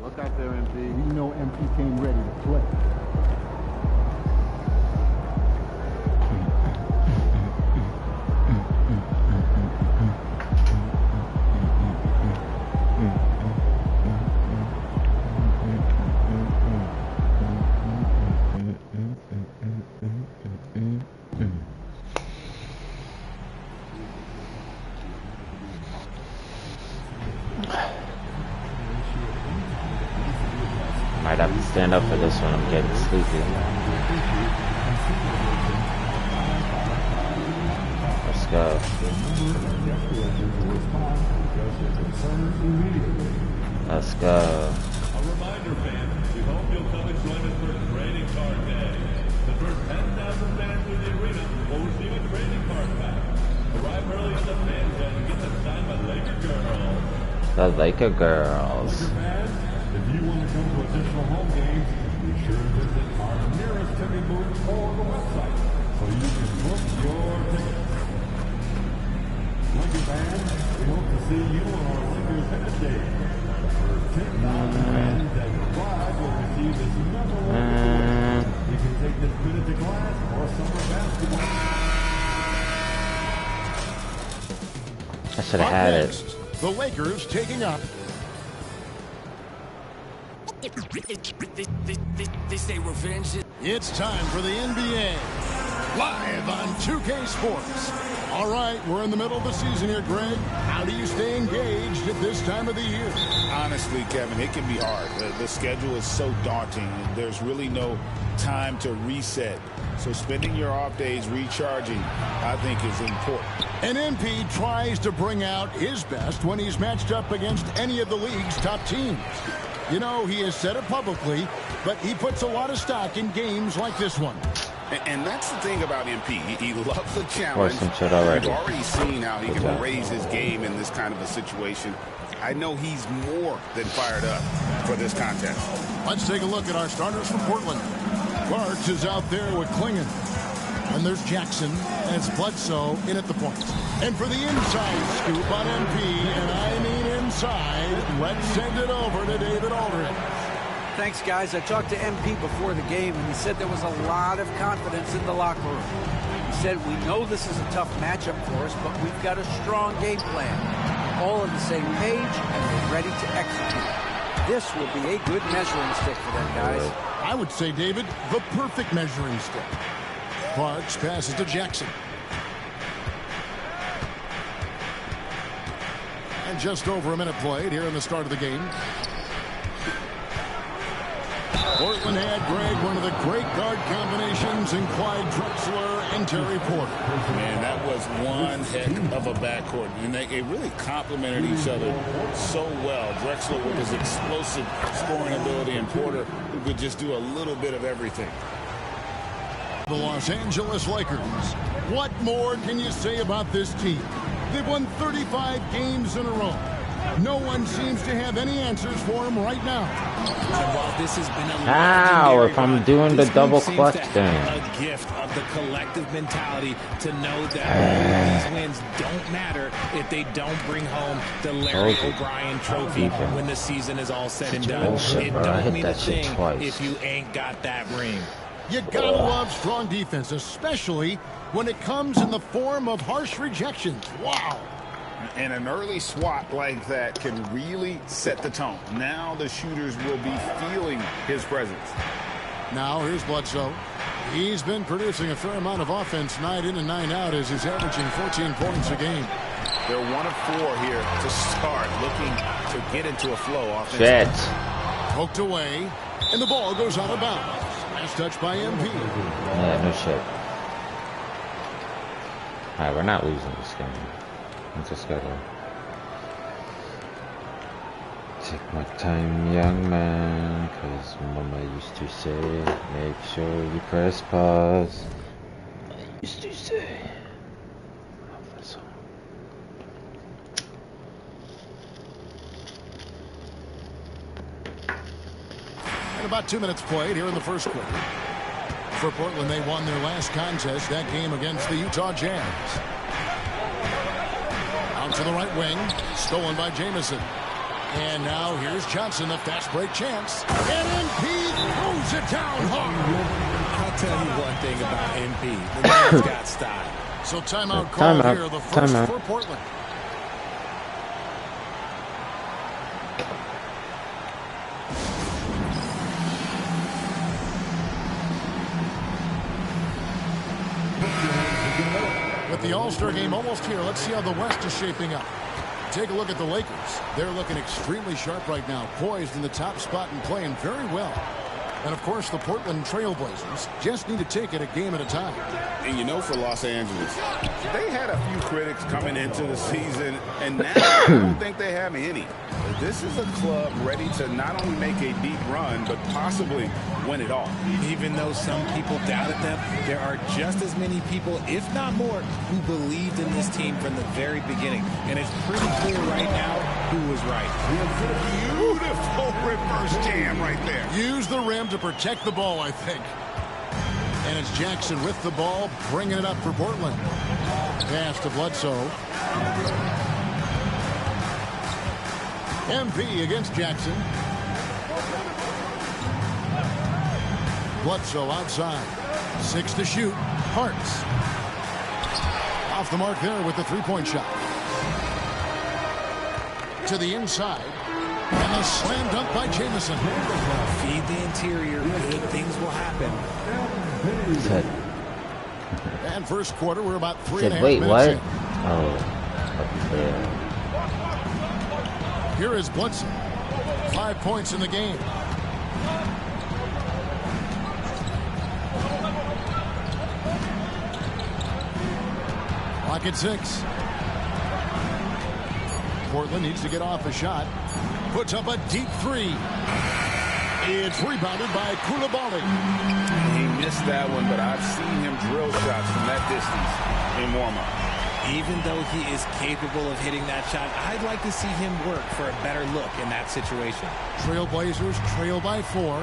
Look out there, MP. We know MP came ready to play. Might have to stand up for this one. I'm getting sleepy. Let's go. Let's go. A reminder, fans, we hope you'll come and join us for trading card day. The first 10,000 fans in the arena will receive a trading card pack. Arrive early in the fan zone and get them signed by Laker Girls. The Laker Girls. Fans, if you want to come to additional home games, be sure to visit our nearest ticket booth or the website so you can book your tickets. Laker fans, we hope to see you on our Lakers head day. For 10,000 fans that arrive will receive this memorable award. You can take this minute to class or summer basketball. I should have had it. The Lakers taking up. They say revenge. It's time for the NBA. Live on 2K Sports. All right, we're in the middle of the season here, Greg. How do you stay engaged at this time of the year? Honestly, Kevin, it can be hard. The schedule is so daunting. There's really no time to reset. So spending your off days recharging, I think, is important. And MP tries to bring out his best when he's matched up against any of the league's top teams. You know, he has said it publicly, but he puts a lot of stock in games like this one. And that's the thing about MP. He loves the challenge. We've already seen how he can raise his game in this kind of a situation. I know he's more than fired up for this contest. Let's take a look at our starters from Portland. Clarks is out there with Klingon. And there's Jackson, and it's Bledsoe in at the point. And for the inside scoop on MP, and I mean inside, let's send it over to David Aldridge. Thanks, guys. I talked to MP before the game, and he said there was a lot of confidence in the locker room. He said, we know this is a tough matchup for us, but we've got a strong game plan. All on the same page, and we're ready to execute. This will be a good measuring stick for them, guys. I would say, David, the perfect measuring stick. Clarks passes to Jackson. And just over a minute played here in the start of the game. Portland had, Greg, one of the great guard combinations in Clyde Drexler and Terry Porter. Man, that was one heck of a backcourt. And they really complemented each other so well. Drexler with his explosive scoring ability and Porter who could just do a little bit of everything. The Los Angeles Lakers. What more can you say about this team? They've won 35 games in a row. No one seems to have any answers for him right now. And while this has been a How if I'm doing the double clutch thing? A gift of the collective mentality to know that all these wins don't matter if they don't bring home the Larry O'Brien trophy when the season is all said and done. Bullshit, it bro. I don't hit mean that a shit thing twice. if you ain't got that ring. You gotta love strong defense, especially when it comes in the form of harsh rejections. Wow. And an early swat like that can really set the tone. Now the shooters will be feeling his presence. Now here's Bledsoe. He's been producing a fair amount of offense night in and night out as he's averaging 14 points a game. They're 1 of 4 here to start, looking to get into a flow offense. Shit. Poked away, and the ball goes out of bounds. Last touch by MP. Yeah, no shit. Alright, we're not losing this game. Let's just gotta take my time, young man, cause mama used to say, make sure you press pause. I used to say. And about 2 minutes played here in the first quarter. For Portland, they won their last contest, that game against the Utah Jazz. Out to the right wing, stolen by Jamison. And now here's Johnson, a fast break chance. And MP throws it down hard. I'll tell you one thing about MP. The man's got style. So timeout call here, the first for Portland. With the All-Star game almost here, let's see how the West is shaping up. Take a look at the Lakers. They're looking extremely sharp right now, poised in the top spot and playing very well. And, of course, the Portland Trail Blazers just need to take it a game at a time. And you know, for Los Angeles, they had a few critics coming into the season, and now I don't think they have any. This is a club ready to not only make a deep run, but possibly win it all. Even though some people doubted them, there are just as many people, if not more, who believed in this team from the very beginning. And it's pretty clear right now who was right. Beautiful reverse jam right there. Use the rim to protect the ball, I think. And it's Jackson with the ball, bringing it up for Portland. Pass to Bledsoe. MP against Jackson. Bledsoe outside. 6 to shoot. Hartz. Off the mark there with the three-point shot. To the inside. And a slam dunk by Jamison. Feed the interior. Good things will happen. And first quarter, we're about 3.5 wait, minutes what? in. Oh, okay. Here is Bledsoe. 5 points in the game. Clock at 6. Portland needs to get off a shot. Puts up a deep three. It's rebounded by Koulibaly. He missed that one, but I've seen him drill shots from that distance in warm-up. Even though he is capable of hitting that shot, I'd like to see him work for a better look in that situation. Trailblazers trail by 4.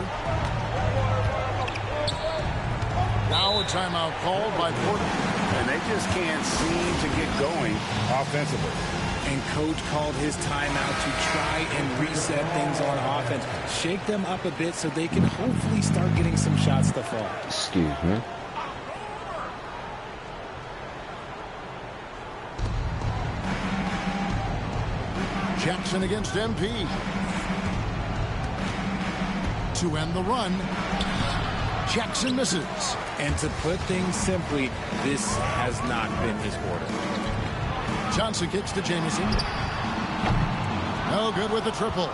Now a timeout called by Portland. And they just can't seem to get going offensively. And coach called his timeout to try and reset things on offense. Shake them up a bit so they can hopefully start getting some shots to fall. Excuse me. Jackson against MP. To end the run. Jackson misses. And to put things simply, this has not been his quarter. Johnson kicks to Jamison. No good with the triple.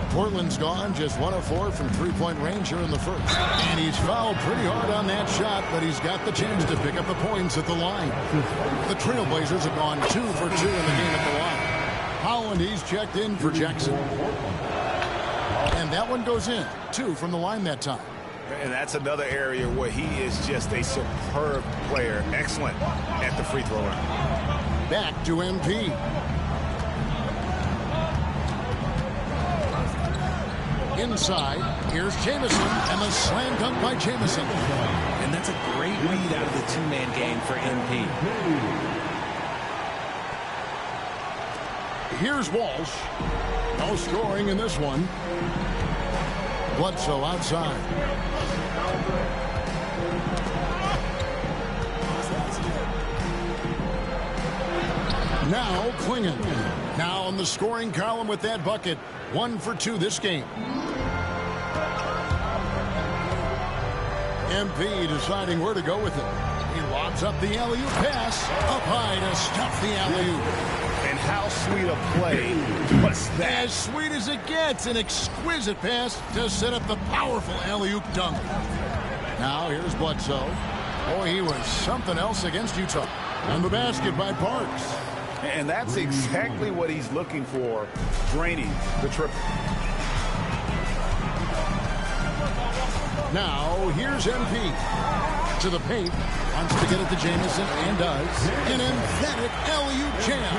Portland's gone just 1 of 4 from three-point range here in the first. And he's fouled pretty hard on that shot, but he's got the chance to pick up the points at the line. The Trailblazers have gone 2 for 2 in the game at the line. Howland, he's checked in for Jackson. And that one goes in. 2 from the line that time. And that's another area where he is just a superb player. Excellent at the free throw line. Back to MP. Inside, here's Jamison, and the slam dunk by Jamison. And that's a great read out of the two-man game for MP. Here's Walsh. No scoring in this one. Bledsoe outside. Now Klingon. Now on the scoring column with that bucket. 1 for 2 this game. MP deciding where to go with it. He lobs up the alley-oop pass. Up high to stuff the alley-oop. And how sweet a play was that? As sweet as it gets. An exquisite pass to set up the powerful alley-oop dunk. Now here's Bledsoe. Boy, he was something else against Utah. And the basket by Parks. And that's exactly what he's looking for, draining the triple. Now, here's MP. To the paint. Wants to get it to Jamison, and does. An emphatic alley-oop jam.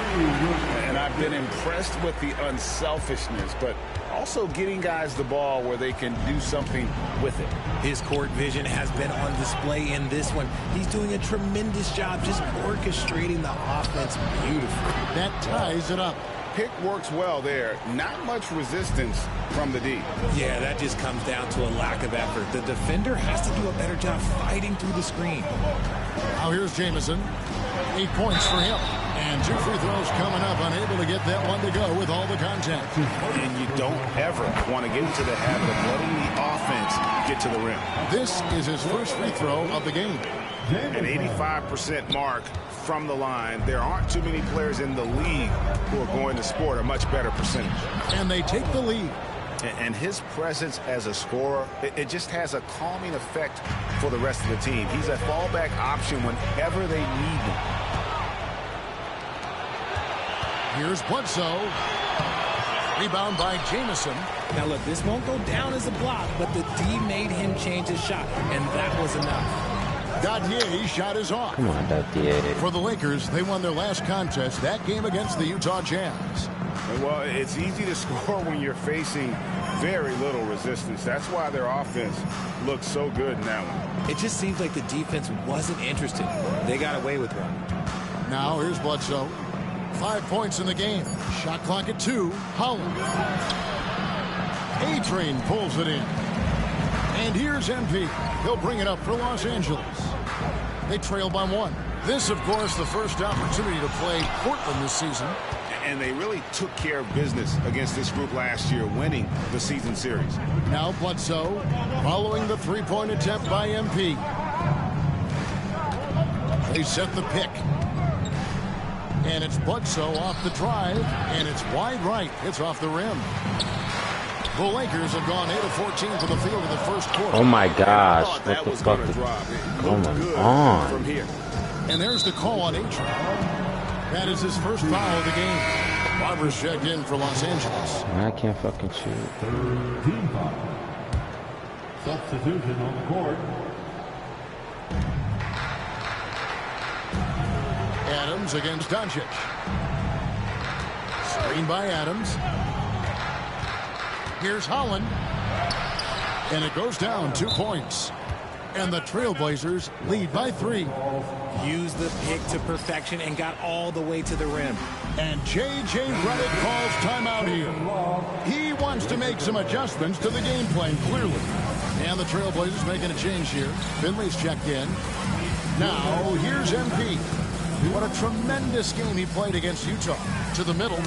And I've been impressed with the unselfishness, but also getting guys the ball where they can do something with it. His court vision has been on display in this one. He's doing a tremendous job just orchestrating the offense beautifully. That ties it up. Pick works well there. Not much resistance from the D. Yeah, that just comes down to a lack of effort. The defender has to do a better job fighting through the screen. Now here's Jamison. 8 points for him. And 2 free throws coming up. Unable to get that one to go with all the contact. And you don't ever want to get into the habit of letting the offense get to the rim. This is his first free throw of the game. An 85% mark from the line. There aren't too many players in the league who are going to score a much better percentage. And they take the lead. And his presence as a scorer, it just has a calming effect for the rest of the team. He's a fallback option whenever they need him. Here's Bledsoe. Rebound by Jamison. Now look, this won't go down as a block, but the D made him change his shot, and that was enough. Dadier's shot is off. Come on, Dadier. For the Lakers, they won their last contest, that game against the Utah Jazz. Well, it's easy to score when you're facing very little resistance. That's why their offense looks so good in that one. It just seems like the defense wasn't interested. They got away with one. Now here's Bledsoe. 5 points in the game. Shot clock at 2. Holland. A-Train pulls it in. And here's MP. He'll bring it up for Los Angeles. They trail by 1. This, of course, the first opportunity to play Portland this season. And they really took care of business against this group last year, winning the season series. Now Bledsoe following the three-point attempt by MP. They set the pick. And it's Bledsoe off the drive, and it's wide right. It's off the rim. The Lakers have gone 8 of 14 from the field in the first quarter. Oh my gosh, what the fuck is going on? From here. And there's the call on A-Train. That is his first foul of the game. Barber's checked in for Los Angeles. I can't fucking shoot. Third team foul. Substitution on the court. Adams against Doncic. Screen by Adams. Here's Holland. And it goes down 2 points. And the Trailblazers lead by 3. Used the pick to perfection and got all the way to the rim. And J.J. Redick calls timeout here. He wants to make some adjustments to the game plan, clearly. And the Trailblazers making a change here. Finley's checked in. Now, here's MP. What a tremendous game he played against Utah. To the middle.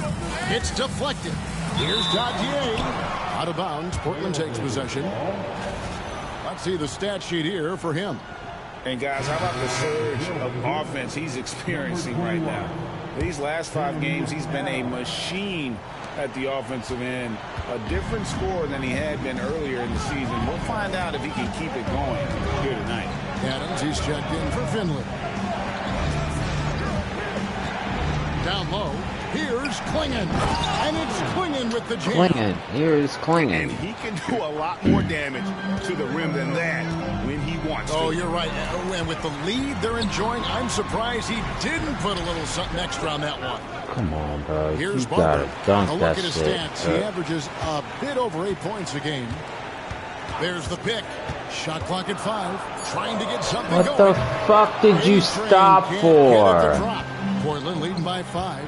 It's deflected. Here's Dadier. Out of bounds. Portland takes possession. Let's see the stat sheet here for him. And guys, how about the surge of offense he's experiencing right now? These last 5 games, he's been a machine at the offensive end. A different score than he had been earlier in the season. We'll find out if he can keep it going here tonight. Adams, he's checked in for Finley. Down low. Here's Klingon. And it's Klingon with the jam. Klingon. Here's Klingon. And he can do a lot more damage to the rim than that when he wants to. Oh, you're right. And with the lead they're enjoying, I'm surprised he didn't put a little something extra on that one. Come on, bro. Here's You gotta Barber. dunk A look that at his shit. stats. He averages a bit over 8 points a game. There's the pick. Shot clock at 5. Trying to get something What going. the fuck did you stop Can't for? get at the drop. Portland leading by 5.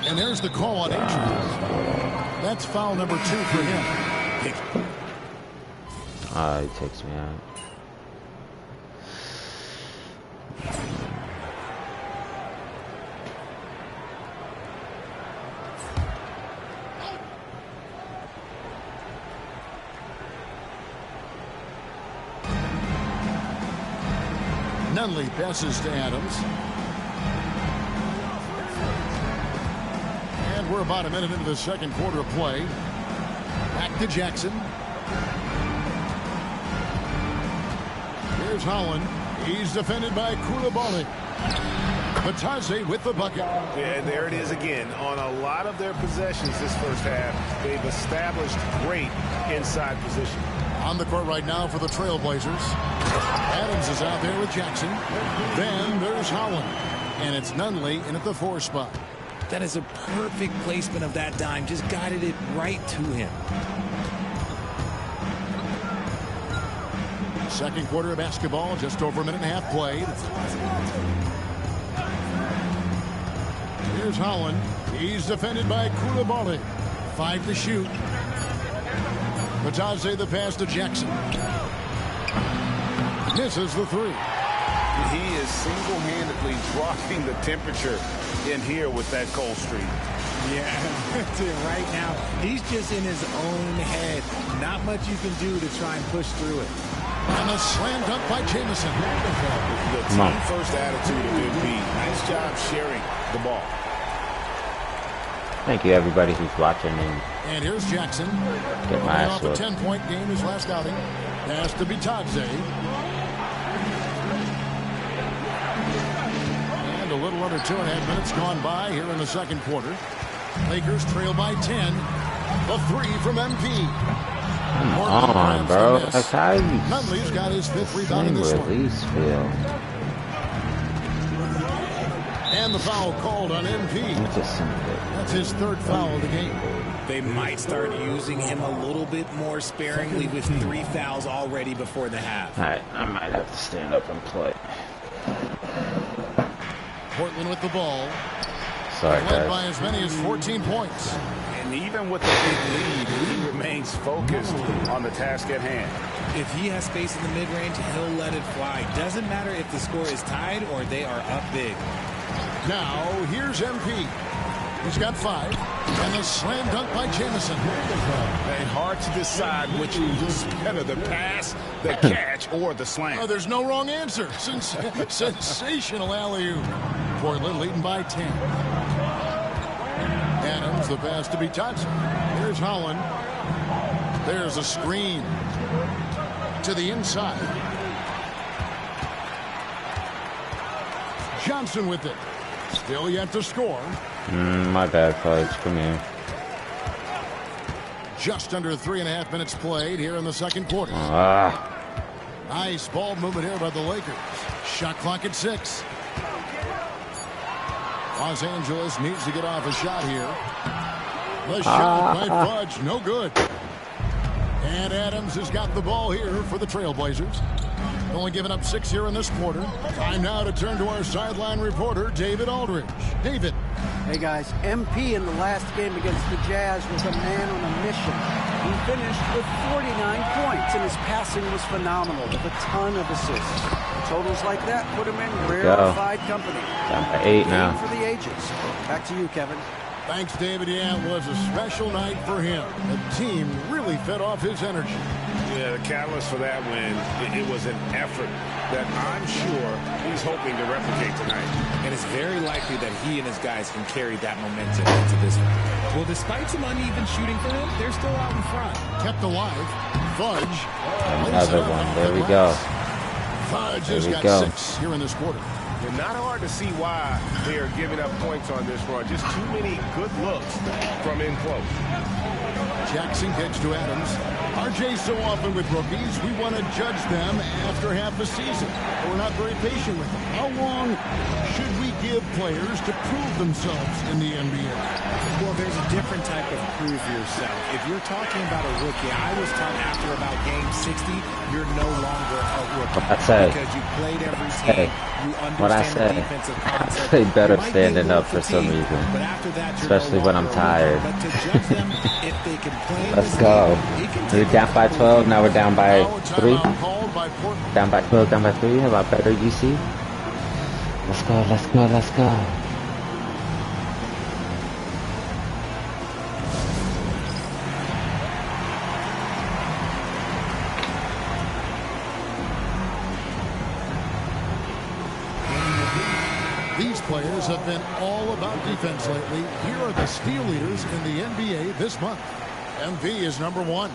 And there's the call on A-Train. That's foul number 2 for him. He takes me out. Nunley passes to Adams. And we're about a minute into the second quarter of play. Back to Jackson. Here's Holland. He's defended by Koulibaly. Batadze with the bucket. Yeah, and there it is again. On a lot of their possessions this first half, they've established great inside position. On the court right now for the Trailblazers. Adams is out there with Jackson. Then there's Holland. And it's Nunley in at the 4 spot. That is a perfect placement of that dime. Just guided it right to him. Second quarter of basketball, just over a minute and a half played. Here's Holland. He's defended by Koulibaly. 5 to shoot. Batadze the pass to Jackson. Misses the 3. He is single-handedly dropping the temperature in here with that cold streak. Yeah, right now, he's just in his own head. Not much you can do to try and push through it. And a slam dunk by Jamison. The team-first attitude of MP. Nice job sharing the ball. Thank you, everybody who's watching. And here's Jackson. Get my ass off a 10-point game his last outing. Pass to Batadze. And a little under 2.5 minutes gone by here in the second quarter. Lakers trail by 10. A 3 from MP. Come on, bro. That's how you Nunley's got his 5th rebound in this one. release feel. And the foul called on MP. That's his 3rd foul of the game. They might start using him a little bit more sparingly with 3 fouls already before the half. All right, I might have to stand up and play. Portland with the ball. Sorry, led guys. by as many as 14 points. And even with the big lead, he remains focused on the task at hand. If he has space in the mid-range, he'll let it fly. Doesn't matter if the score is tied or they are up big. Now, here's MP. He's got 5. And a slam dunk by Jamison. And hard to decide which is better, the pass, the catch, or the slam. Oh, there's no wrong answer. Sensational alley-oop. Portland leading by 10. Adams, the pass to Batadze. Here's Holland. There's a screen to the inside. Johnson with it. Still yet to score. My bad, Fudge. Come here. Just under 3.5 minutes played here in the second quarter. Nice ball movement here by the Lakers. Shot clock at 6. Los Angeles needs to get off a shot here. The shot by Fudge, no good. And Adams has got the ball here for the Trailblazers. Only giving up 6 here in this quarter. Time now to turn to our sideline reporter, David Aldridge. David. Hey, guys, MP in the last game against the Jazz was a man on a mission. He finished with 49 points, and his passing was phenomenal with a ton of assists. Totals like that put him in rarefied company. Down by 8 now. For the ages. Back to you, Kevin. Thanks, David. Yeah, it was a special night for him. The team really fed off his energy. Yeah, the catalyst for that win, it was an effort that I'm sure he's hoping to replicate tonight. And it's very likely that he and his guys can carry that momentum into this one. Well, despite some uneven shooting for them, they're still out in front. Kept alive. Fudge. Another one. There we go. Fudge has got 6 here in this quarter. And not hard to see why they are giving up points on this run. Just too many good looks from in close. Jackson kicks to Adams. RJ, so often with rookies, we want to judge them after half a season. We're not very patient with them. How long should we give players to prove themselves in the NBA? Well, there's a different type of prove yourself. If you're talking about a rookie, I was taught after about game 60, you're no longer a rookie. What I say? Because you played every game, you understand the defensive concept. I play better standing up for some reason. But after that, especially when I'm tired. But to judge them, if they can play Let's go. We're down by 12, now we're down by 3. Down by 12, down by 3. A lot better, you see? Let's go, let's go, let's go. These players have been all about defense lately. Here are the steal leaders in the NBA this month. MV is number 1.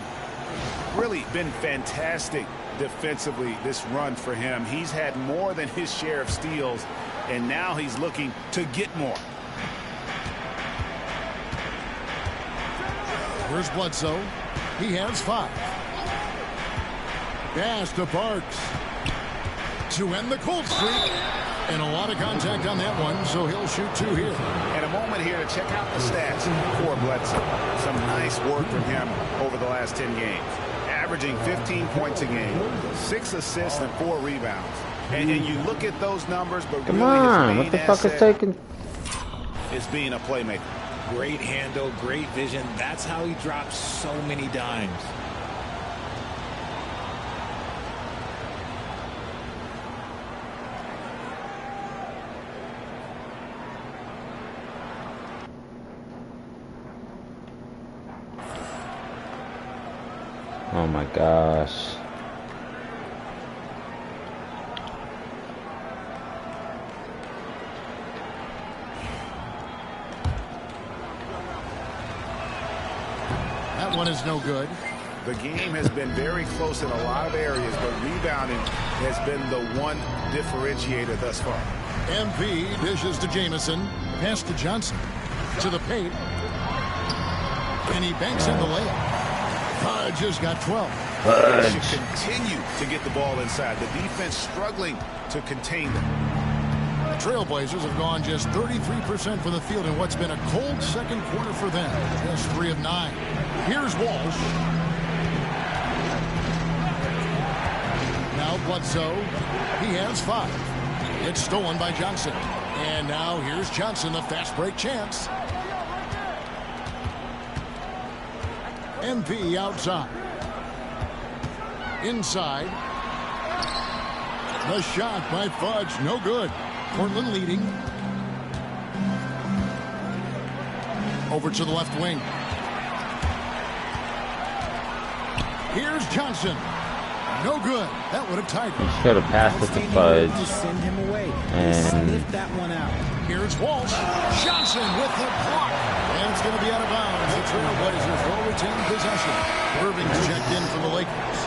Really been fantastic defensively this run for him. He's had more than his share of steals, and now he's looking to get more. Here's Bledsoe. He has 5. Pass to Parks to end the cold streak. And a lot of contact on that one, so he'll shoot 2 here. And a moment here to check out the stats for Bledsoe. Some nice work from him over the last 10 games. Averaging 15 points a game, 6 assists and 4 rebounds. And you look at those numbers, but Come really on, his what main the fuck is asset taking? is being a playmaker. Great handle, great vision. That's how he drops so many dimes. Oh my gosh. That one is no good. The game has been very close in a lot of areas, but rebounding has been the one differentiator thus far. MV dishes to Jamison. Pass to Johnson. To the paint. And he banks in the layup. Fudge has got 12. They should continue to get the ball inside. The defense struggling to contain them. The Trailblazers have gone just 33% from the field in what's been a cold second quarter for them. Just 3 of 9. Here's Walsh. Now Bledsoe. He has 5. It's stolen by Johnson. And now here's Johnson, the fast break chance. MP outside. Inside. The shot by Fudge, no good. Portland leading. Over to the left wing. Here's Johnson. No good. That would have tied it. He should have passed it to Fudge. Send him away. And Sniff that one out. Here's Walsh. Johnson with the block. And it's going to be out of bounds. The Trailblazers will retain possession. Irving's checked in for the Lakers.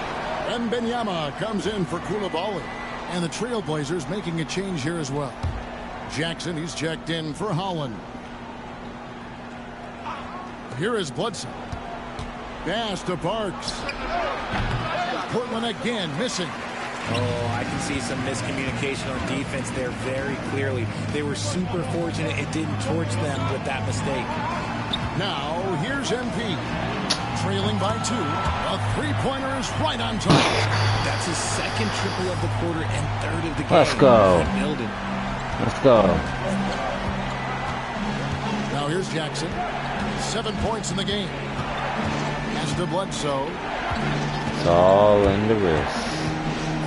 And Benyama comes in for Koulibaly. And the Trailblazers making a change here as well. Jackson, he's checked in for Holland. Here is Bledsoe. Pass to Parks. Portland again missing. Oh, I can see some miscommunication on defense there very clearly. They were super fortunate it didn't torch them with that mistake. Now, here's MP. Trailing by 2. A three-pointer is right on top. That's his second triple of the quarter and third of the game. Let's go. Let's go. Now here's Jackson. 7 points in the game. Pass to Bledsoe. It's all in the wrist.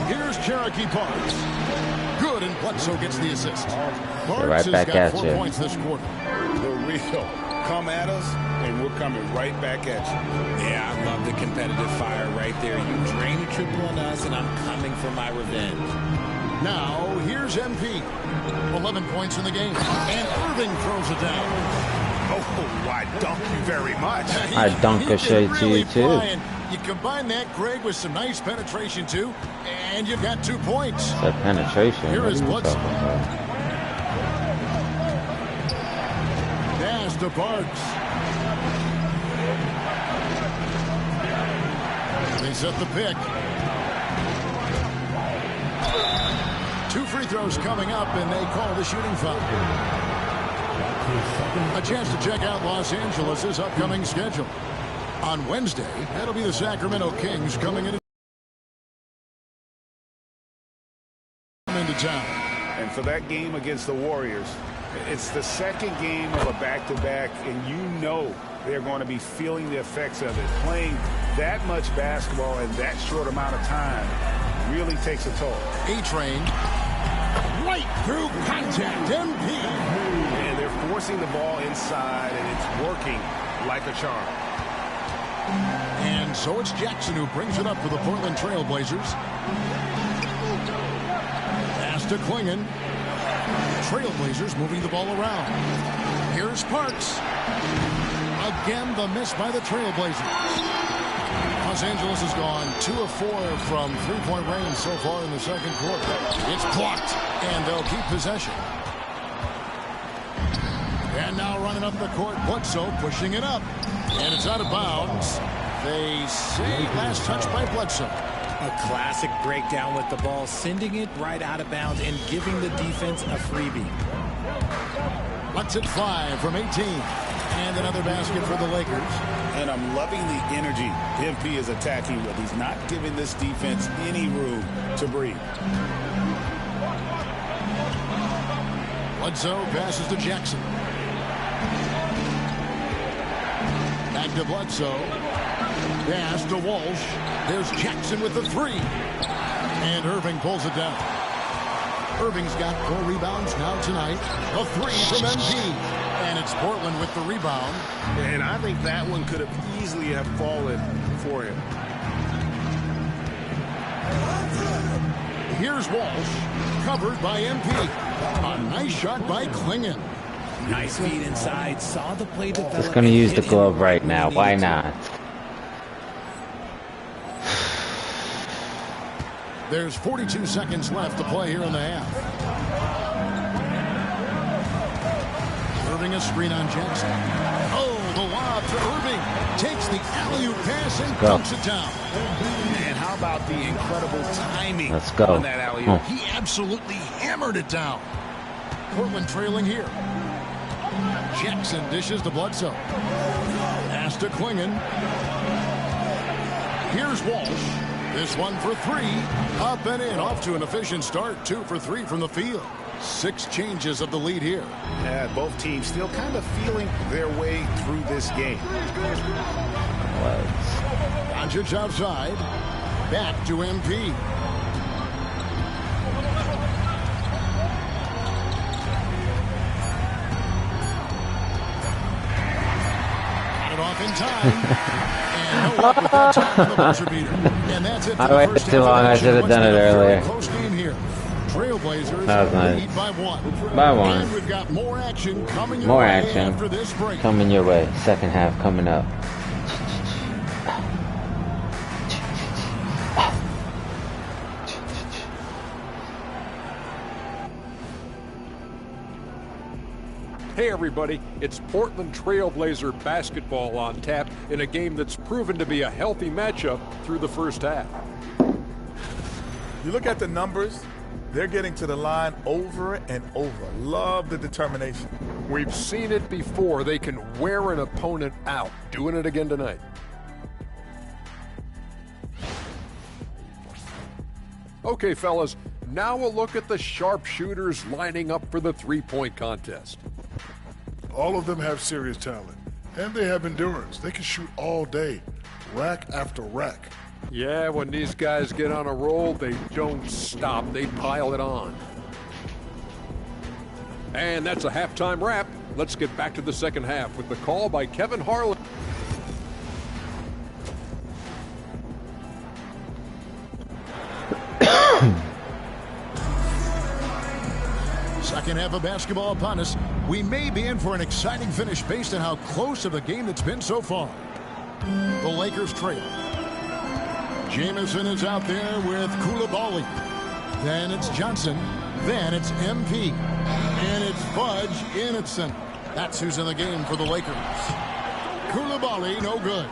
Here's Cherokee Parks. Good, and Bledsoe gets the assist. Parks right back has got at 4 you. points this quarter. The real come at us, and we're coming right back at you. Yeah, I love the competitive fire right there. You drain a triple on us, and I'm coming for my revenge. Now, here's MP. 11 points in the game. And Irving throws it down. Oh, I dunk you very much. I dunk a shade to you, too. Flying. You combine that, Greg, with some nice penetration, too, and you've got 2 points. That penetration. Here What is are you Bledsoe. talking about? Pass to Parks. They set the pick. 2 free throws coming up, and they call the shooting foul. A chance to check out Los Angeles' upcoming schedule. On Wednesday, that'll be the Sacramento Kings coming into town. And for that game against the Warriors, it's the second game of a back-to-back, and you know they're going to be feeling the effects of it. Playing that much basketball in that short amount of time really takes a toll. A-Train. Right through contact. MP. And they're forcing the ball inside, and it's working like a charm. And so it's Jackson who brings it up for the Portland Trailblazers. Pass to Klingon. Trailblazers moving the ball around. Here's Parks. Again, the miss by the Trailblazers. Los Angeles has gone 2 of 4 from three-point range so far in the second quarter. It's blocked, and they'll keep possession. And now running up the court, Bledsoe pushing it up. And it's out of bounds. They say last touch by Bledsoe. A classic breakdown with the ball, sending it right out of bounds and giving the defense a freebie. Lets it fly from 18. And another basket for the Lakers. And I'm loving the energy MP is attacking with. He's not giving this defense any room to breathe. Bledsoe passes to Jackson. Back to Bledsoe. Pass to Walsh. There's Jackson with the three. And Irving pulls it down. Irving's got 4 rebounds now tonight. A three from MP. And it's Portland with the rebound. And I think that one could have easily have fallen for him. Here's Walsh. Covered by MP. A nice shot by Klingon. Nice feed inside. Saw the play develop. Just going to use the glove right now. Why not? There's 42 seconds left to play here in the half. Irving a screen on Jackson. Oh, the lob to Irving. Takes the alley-oop pass and dunks it down. And how about the incredible timing go. on that alley-oop? He absolutely hammered it down. Portland trailing here. Jackson dishes to Bledsoe. Pass to Klingon. Here's Walsh. This one for 3. Up and in. Off to an efficient start. 2 for 3 from the field. 6 changes of the lead here. Yeah, both teams still kind of feeling their way through this game. Doncic outside. Back to MP. Got it off in time. And no luck with that time for the buzzer beater. And that's it. I waited too long. I should have done it earlier. Close game here. Trailblazers That was nice. lead by 1. By 1. And we've got more action coming your More way action after this break. coming your way. Second half coming up. Hey everybody, it's Portland Trailblazer basketball on tap in a game that's proven to be a healthy matchup through the first half. You look at the numbers, they're getting to the line over and over. Love the determination. We've seen it before. They can wear an opponent out. Doing it again tonight. Okay, fellas, now a look at the sharpshooters lining up for the three-point contest. All of them have serious talent, and they have endurance. They can shoot all day, rack after rack. Yeah, when these guys get on a roll, they don't stop. They pile it on. And that's a halftime wrap. Let's get back to the second half with the call by Kevin Harlan. Second half of basketball upon us. We may be in for an exciting finish based on how close of a game it's been so far. The Lakers trail. Jamison is out there with Koulibaly. Then it's Johnson. Then it's MP. And it's Fudge Innocent. That's who's in the game for the Lakers. Koulibaly, no good.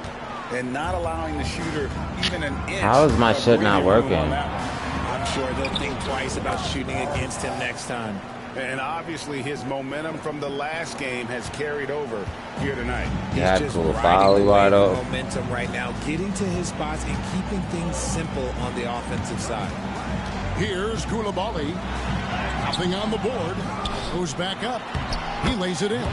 And not allowing the shooter even an inch. How is my shit not working? I'm sure they'll think twice about shooting against him next time. And obviously his momentum from the last game has carried over here tonight. Yeah, He's just Koulibaly wide open. Momentum right now, getting to his spots and keeping things simple on the offensive side. Here's Koulibaly. Nothing on the board. Goes back up. He lays it in.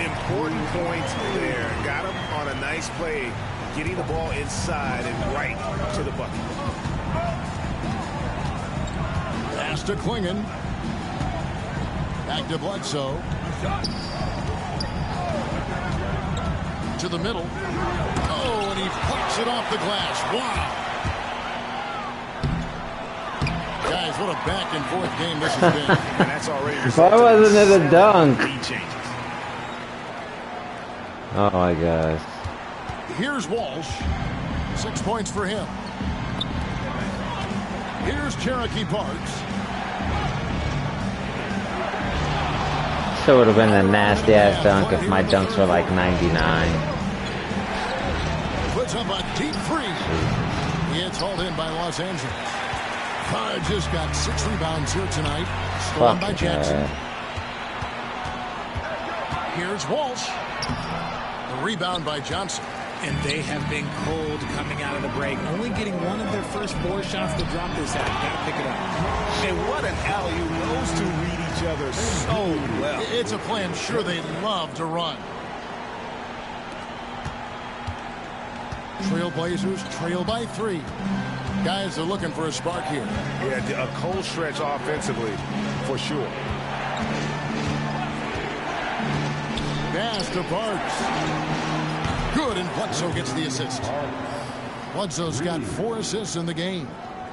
Important points there. Got him on a nice play, getting the ball inside and right to the bucket. Pass to Klingon. Back to Bledsoe. To the middle. Oh, and he plucks it off the glass. Wow. Guys, what a back and forth game this has been. And that's already Why wasn't it a dunk? lead changes. Oh my gosh. Here's Walsh. 6 points for him. Here's Cherokee Parks. Sure would have been a nasty ass dunk if my dunks were like 99. Puts up a deep three. It's hauled in by Los Angeles. Fudge just got 6 rebounds here tonight. Stolen by Jackson. Here's Walsh. The rebound by Johnson. And they have been cold coming out of the break. Only getting one of their first 4 shots to drop this half. Got to pick it up. And what an alley-oop. Those two read each other so well. It's a play I'm sure they love to run. Trailblazers trail by 3. Guys are looking for a spark here. Yeah, a cold stretch offensively, for sure. Pass to Parks. Good, and Bledsoe gets the assist. Bledsoe's got 4 assists in the game.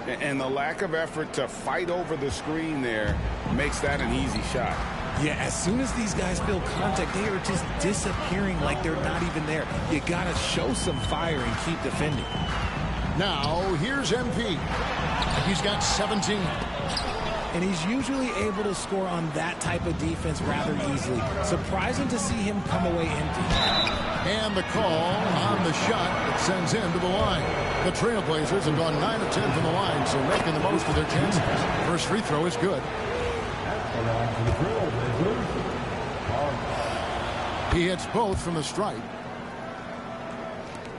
And the lack of effort to fight over the screen there makes that an easy shot. Yeah, as soon as these guys feel contact, they are just disappearing like they're not even there. You got to show some fire and keep defending. Now, here's MP. He's got 17. And he's usually able to score on that type of defense rather easily. Surprising to see him come away empty. And the call on the shot that sends him to the line. The Trailblazers have gone 9 of 10 from the line, so making the most of their chances. First free throw is good. He hits both from the stripe.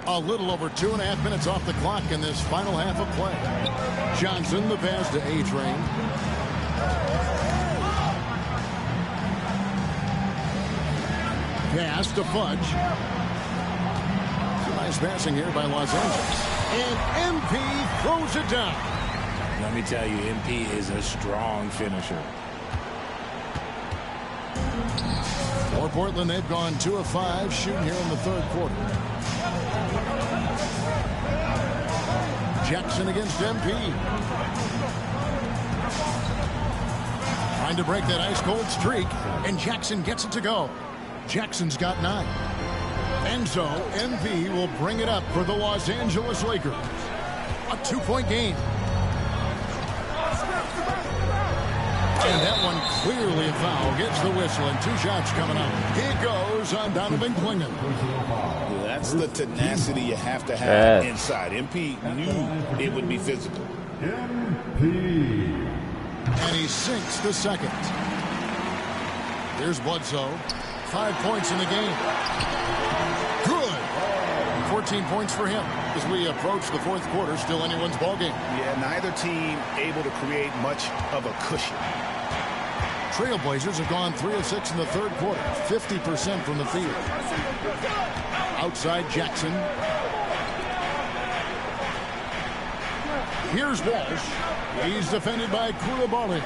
A little over 2.5 minutes off the clock in this final half of play. Johnson, the pass to A-Train. Pass to Fudge. Nice passing here by Los Angeles. And MP throws it down. Let me tell you, MP is a strong finisher. For Portland, they've gone 2 of 5 shooting here in the third quarter. Jackson against MP. Trying to break that ice-cold streak, and Jackson gets it to go. Jackson's got 9. And so, MP will bring it up for the Los Angeles Lakers. A 2-point game. And that one clearly a foul. Gets the whistle, and 2 shots coming up. He goes on Donovan Clingan. That's the tenacity you have to have inside. MP knew it would be physical. And he sinks the second. Here's Bledsoe. 5 points in the game. Good. 14 points for him as we approach the fourth quarter. Still anyone's ball game. Yeah, neither team able to create much of a cushion. Trailblazers have gone 3 of 6 in the third quarter. 50% from the field. Outside Jackson. Here's Walsh. He's defended by Koulibaly.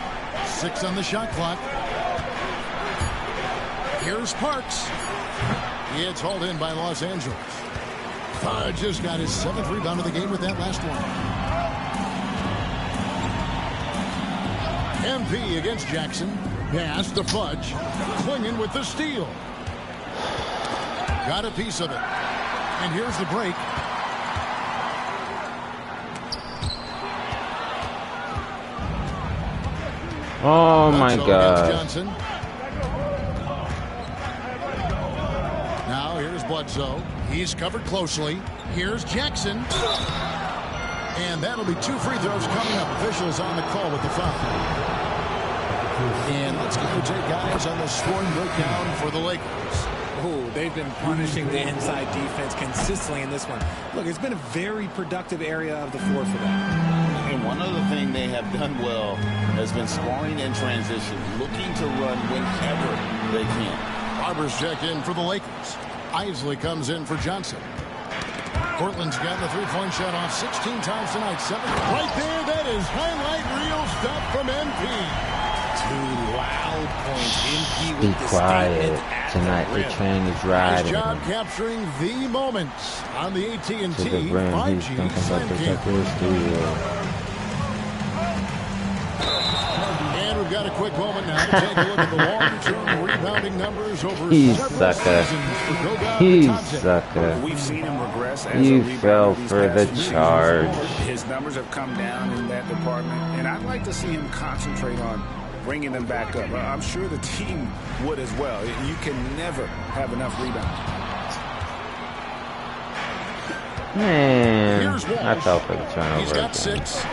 6 on the shot clock. Here's Parks. It's hauled in by Los Angeles. Fudge just got his 7th rebound of the game with that last one. MP against Jackson. Pass to Fudge. Clingan with the steal. Got a piece of it. And here's the break. Oh my God. Johnson. Now here's Bledsoe. He's covered closely. Here's Jackson. And that'll be 2 free throws coming up. Officials on the call with the foul. And let's go take guys on the scoring breakdown for the Lakers. Oh, they've been punishing the inside defense consistently in this one. Look, it's been a very productive area of the floor for them. And one other thing they have done well has been scoring in transition, looking to run whenever they can. Barber's check in for the Lakers. Isley comes in for Johnson. Portland's gotten the 3-point shot off 16 times tonight. 7 right there. That is highlight reel stuff from MP. 2 loud points. MP Be with the quiet. Tonight the train is riding. Nice job capturing the moments on the AT&T To the brim, he's 5G thinking about Slam the Camp. studio. quick moment now to take a look at the long-term rebounding numbers over You several sucker. seasons for Goga You Bitadze. sucker. We've seen him regress as a You rebounder fell these for the past 2 seasons. charge. His numbers have come down in that department, and I'd like to see him concentrate on bringing them back up. I'm sure the team would as well. You can never have enough rebounds. Man, I fell for the turnover. He's got again. 6.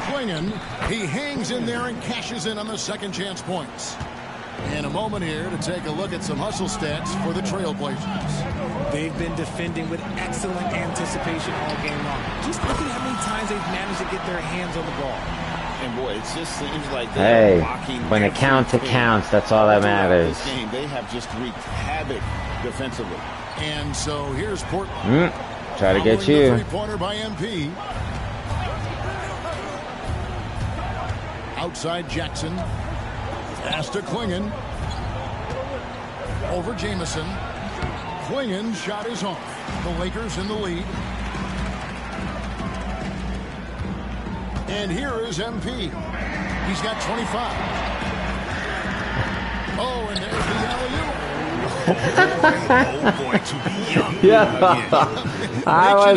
Klingon, he hangs in there and cashes in on the second chance points. In a moment here to take a look at some hustle stats for the Trailblazers. They've been defending with excellent anticipation all game long. Just look at how many times they've managed to get their hands on the ball. And boy, it just seems like they're blocking. When it counts, it counts. That's all that matters. This game, they have just wreaked havoc defensively. And so here's Portland. Try to get Following you. the three-pointer by MP. Outside Jackson. Pass to Klingon. Over Jamison. Klingon shot is off. The Lakers in the lead. And here is MP. He's got 25. Oh, and there's the alley-oop. Yeah, I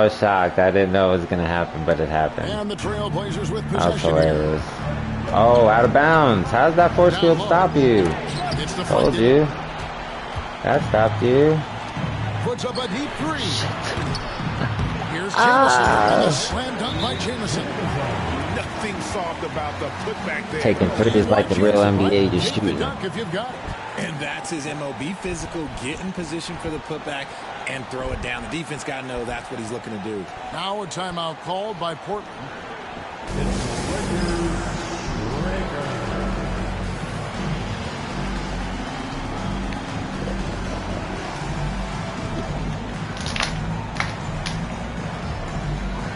was shocked. I didn't know it was gonna happen, but it happened. And the Trailblazers with That was possession. hilarious. Oh, out of bounds. How does that force field stop you? Told you. That stopped you. Puts up a deep 3. Here's Jamison and a slam dunk by Jamison. Nothing soft about the putback there. Taking threes like the real NBA just Take the shooting. dunk if you've got it. And that's his MO. Be physical, get in position for the putback, and throw it down. The defense got to know that's what he's looking to do. Now a timeout called by Portland.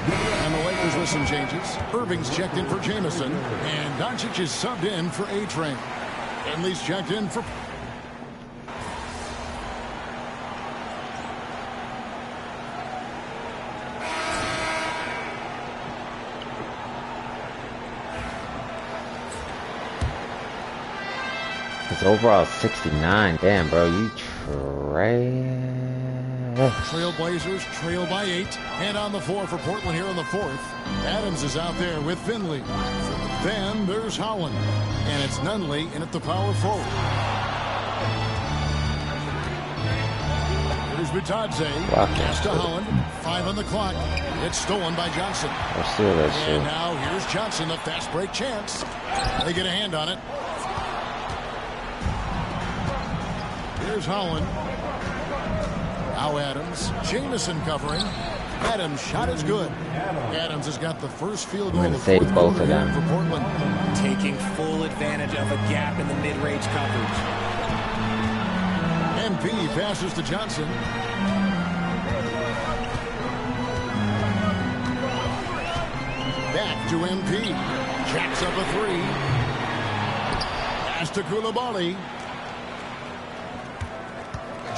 And the Lakers with some changes. Irving's checked in for Jamison, and Doncic is subbed in for A-Train. Henley's checked in for... It's overall 69. Damn, bro, you trash. Trailblazers trail by 8. And on the floor for Portland here in the 4th. Adams is out there with Finley. Then there's Holland. And it's Nunley in at the power forward. Here's Bitadze. Pass to Holland. 5 on the clock. It's stolen by Johnson. I'll steal that shit. And now here's Johnson, a fast break chance. They get a hand on it. Here's Holland. Now Adams. Jamison covering. Adams' shot is good. Adams has got the first field goal I'm of gonna the save fourth both of quarter them. for Portland. Taking full advantage of a gap in the mid-range coverage. MP passes to Johnson. Back to MP. Jacks up a 3. Pass to Koulibaly.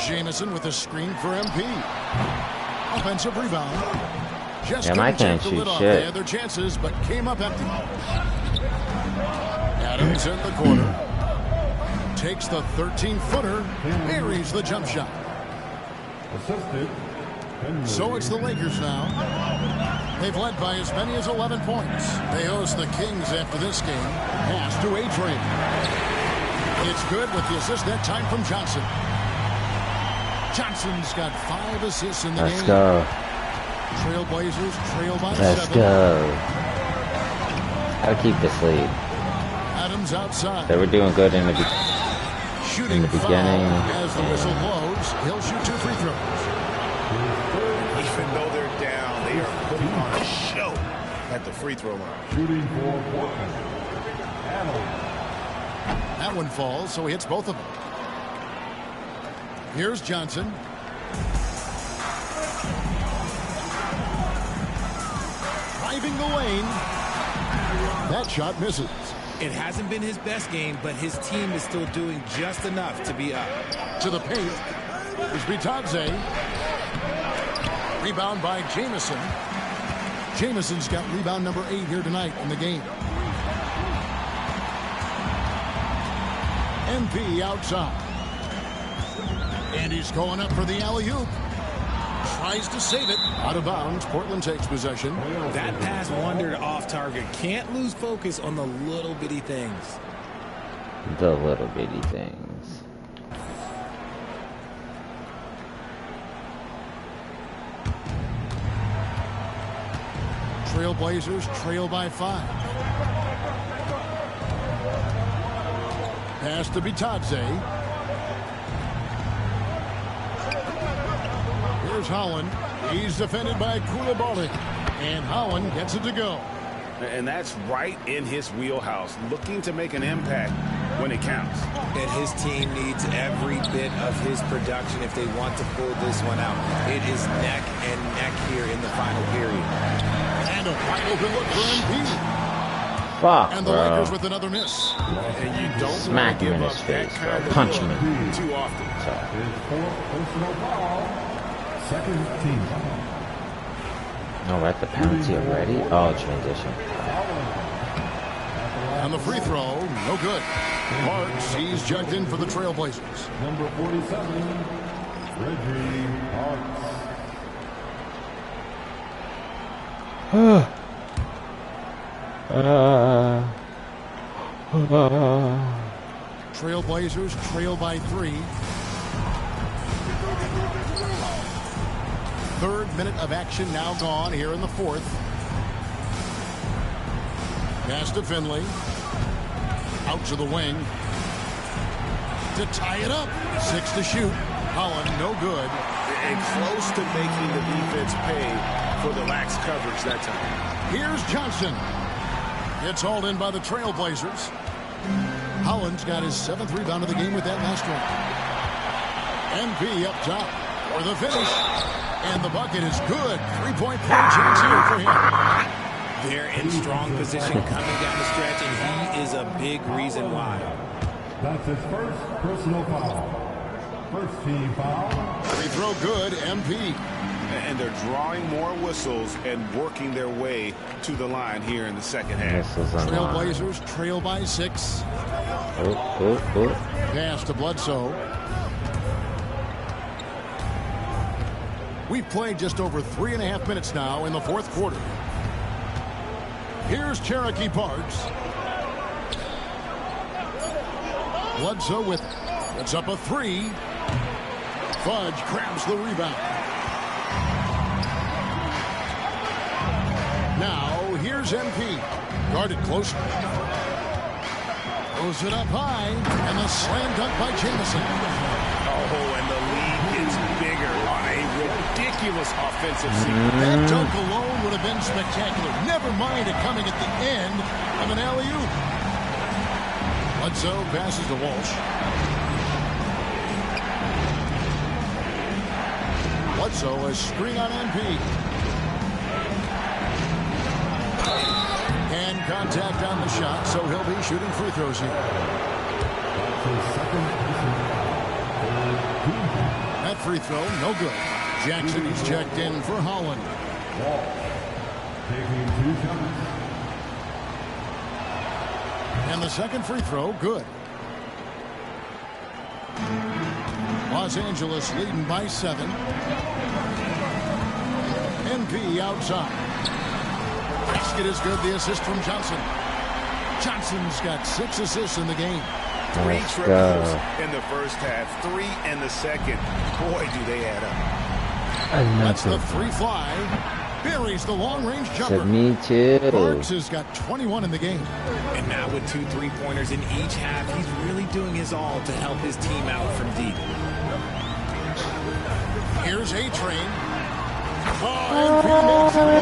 Jamison with a screen for MP. Offensive rebound. Just Yeah, Mike couldn't can't check the shoot lid off. shit. They had their chances, but came up empty. Adams in the corner. Takes the 13-footer. Buries the jump shot. So it's the Lakers now. They've led by as many as 11 points. They host the Kings after this game. Pass to A-Train. It's good with the assist that time from Johnson. Johnson's got 5 assists in the game. Let's go. Trailblazers trail by Let's 7. go. Gotta keep this lead. Adams outside. They were doing good in the Shooting beginning. foul as the whistle blows. He'll shoot 2 free throws. Even though they're down, they are putting on a show at the free throw line. Shooting for Portland. That one falls, so he hits both of them. Here's Johnson. Driving the lane. That shot misses. It hasn't been his best game, but his team is still doing just enough to be up. To the paint. Is Bitadze. Rebound by Jamison. Jamison's got rebound number 8 here tonight in the game. MP outside. And he's going up for the alley-oop. Tries to save it. Out of bounds. Portland takes possession. That pass wandered off target. Can't lose focus on the little bitty things. The little bitty things. Trailblazers trail by 5. Pass to Bitadze. Here's Holland. He's defended by Koulibaly. And Holland gets it to go. And that's right in his wheelhouse, looking to make an impact when it counts. And his team needs every bit of his production if they want to pull this one out. It is neck and neck here in the final period. And a wide open look for MP. Fuck, and the bro. Lakers with another miss. And you don't smack him in his face, bro. Punch him. Too often. Second team foul. Oh, we're at the penalty already? Oh, transition. And the free throw, no good. Parks, he's checked in for the Trailblazers. Number 47, Reggie Parks. Trailblazers trail by 3. Third minute of action now gone here in the fourth. Pass to Finley. Out to the wing. To tie it up. 6 to shoot. Holland, no good. And close to making the defense pay for the lax coverage that time. Here's Johnson. It's hauled in by the Trailblazers. Holland's got his 7th rebound of the game with that last one. MP up top for the finish. And the bucket is good. 3-point play chance here for him. They're in strong position coming down the stretch, and he is a big reason why. That's his first personal foul. First team foul. Free throw good, MP. And they're drawing more whistles and working their way to the line here in the second half. Trailblazers trail by 6. Pass to Bledsoe. We've played just over 3.5 minutes now in the fourth quarter. Here's Cherokee Parks. Bledsoe with it. It's up a 3. Fudge grabs the rebound. Now, here's MP. Guarded close. Throws it up high. And a slam dunk by Jamison. Oh, and the lead gets bigger on a ridiculous offensive sequence. That dunk alone would have been spectacular. Never mind it coming at the end of an alley-oop. Bledsoe passes to Walsh. Bledsoe a screen on MP. And contact on the shot, so he'll be shooting free throws here. That free throw, no good. Jackson, he's checked in for Holland. Taking 2 shots. And the second free throw, good. Los Angeles leading by 7. MP outside. Basket is good. The assist from Johnson. Johnson's got 6 assists in the game. 3 triples in the first half, 3 in the second. Boy, do they add up. That's the 3 fly. Buries the long-range jumper. Me too. Parks has got 21 in the game. And now with 2 3-pointers in each half, he's really doing his all to help his team out from deep. Here's A-Train.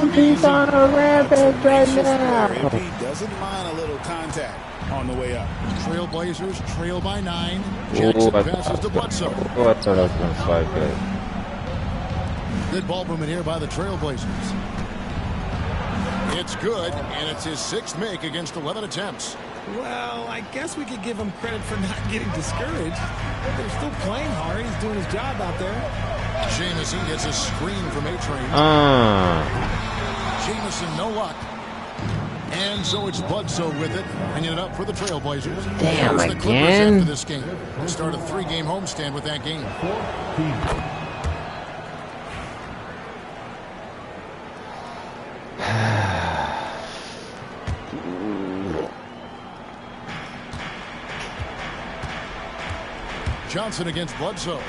MP's on a rampage right now. MP doesn't mind a little contact on the way up. Trailblazers trail by 9. Jackson passes to Bledsoe. Oh, I thought I was going to swipe it. Good ball movement here by the Trailblazers. It's good, and it's his 6th make against 11 attempts. Well, I guess we could give him credit for not getting discouraged. They're still playing hard. He's doing his job out there. Jamison gets a screen from A-Train. Jamison, no luck. And And so it's Bledsoe with it, hanging it up for the Trailblazers. Damn, Here's the Clippers again? after this game. They start a 3-game homestand with that game. Johnson against Bledsoe.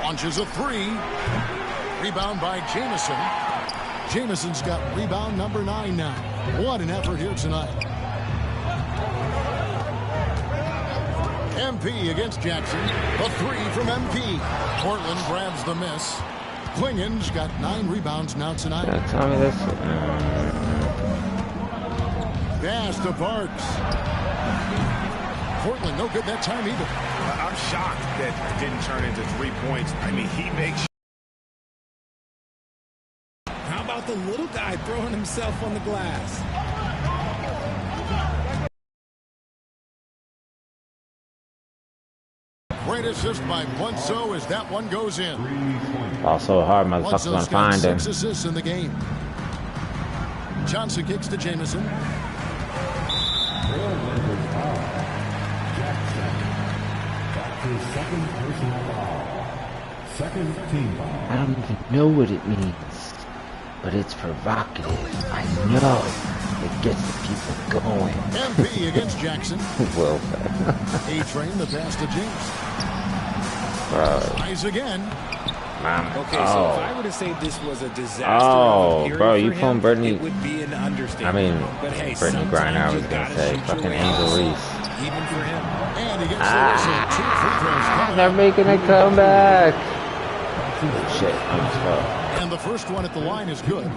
Launches a 3. Rebound by Jamison. Jamison's got rebound number 9 now. What an effort here tonight. MP against Jackson. A 3 from MP. Portland grabs the miss. Klingen's got 9 rebounds now tonight. Tell me this. Pass to Parks. Portland no good that time either. I'm shocked that it didn't turn into 3 points. I mean, he makes. How about the little guy throwing himself on the glass? Great assist by Bledsoe as that one goes in. Also hard, motherfuckers gonna find him. 6 assists in the game. Johnson kicks to Jamison. I don't even know what it means, but it's provocative. I know it gets the people going. MP against Jackson. Well, A-Train the pass to James. bro. Tries again. Okay, so if I were to say this was a disaster of a period bro, you for pulling him, Brittany? it would be an understatement. I mean, but hey, Brittany Griner, I was gonna say, fucking Angel Reese. Even for him. And he gets the whistle. 2 free throws coming They're up. making a comeback. Shit, I'm slow. And the first one at the line is good.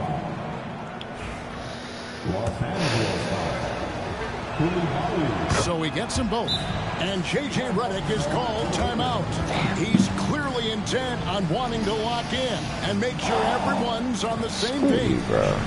So he gets them both. And J.J. Redick is called timeout. He's clearly intent on wanting to lock in and make sure everyone's on the same page. Bro.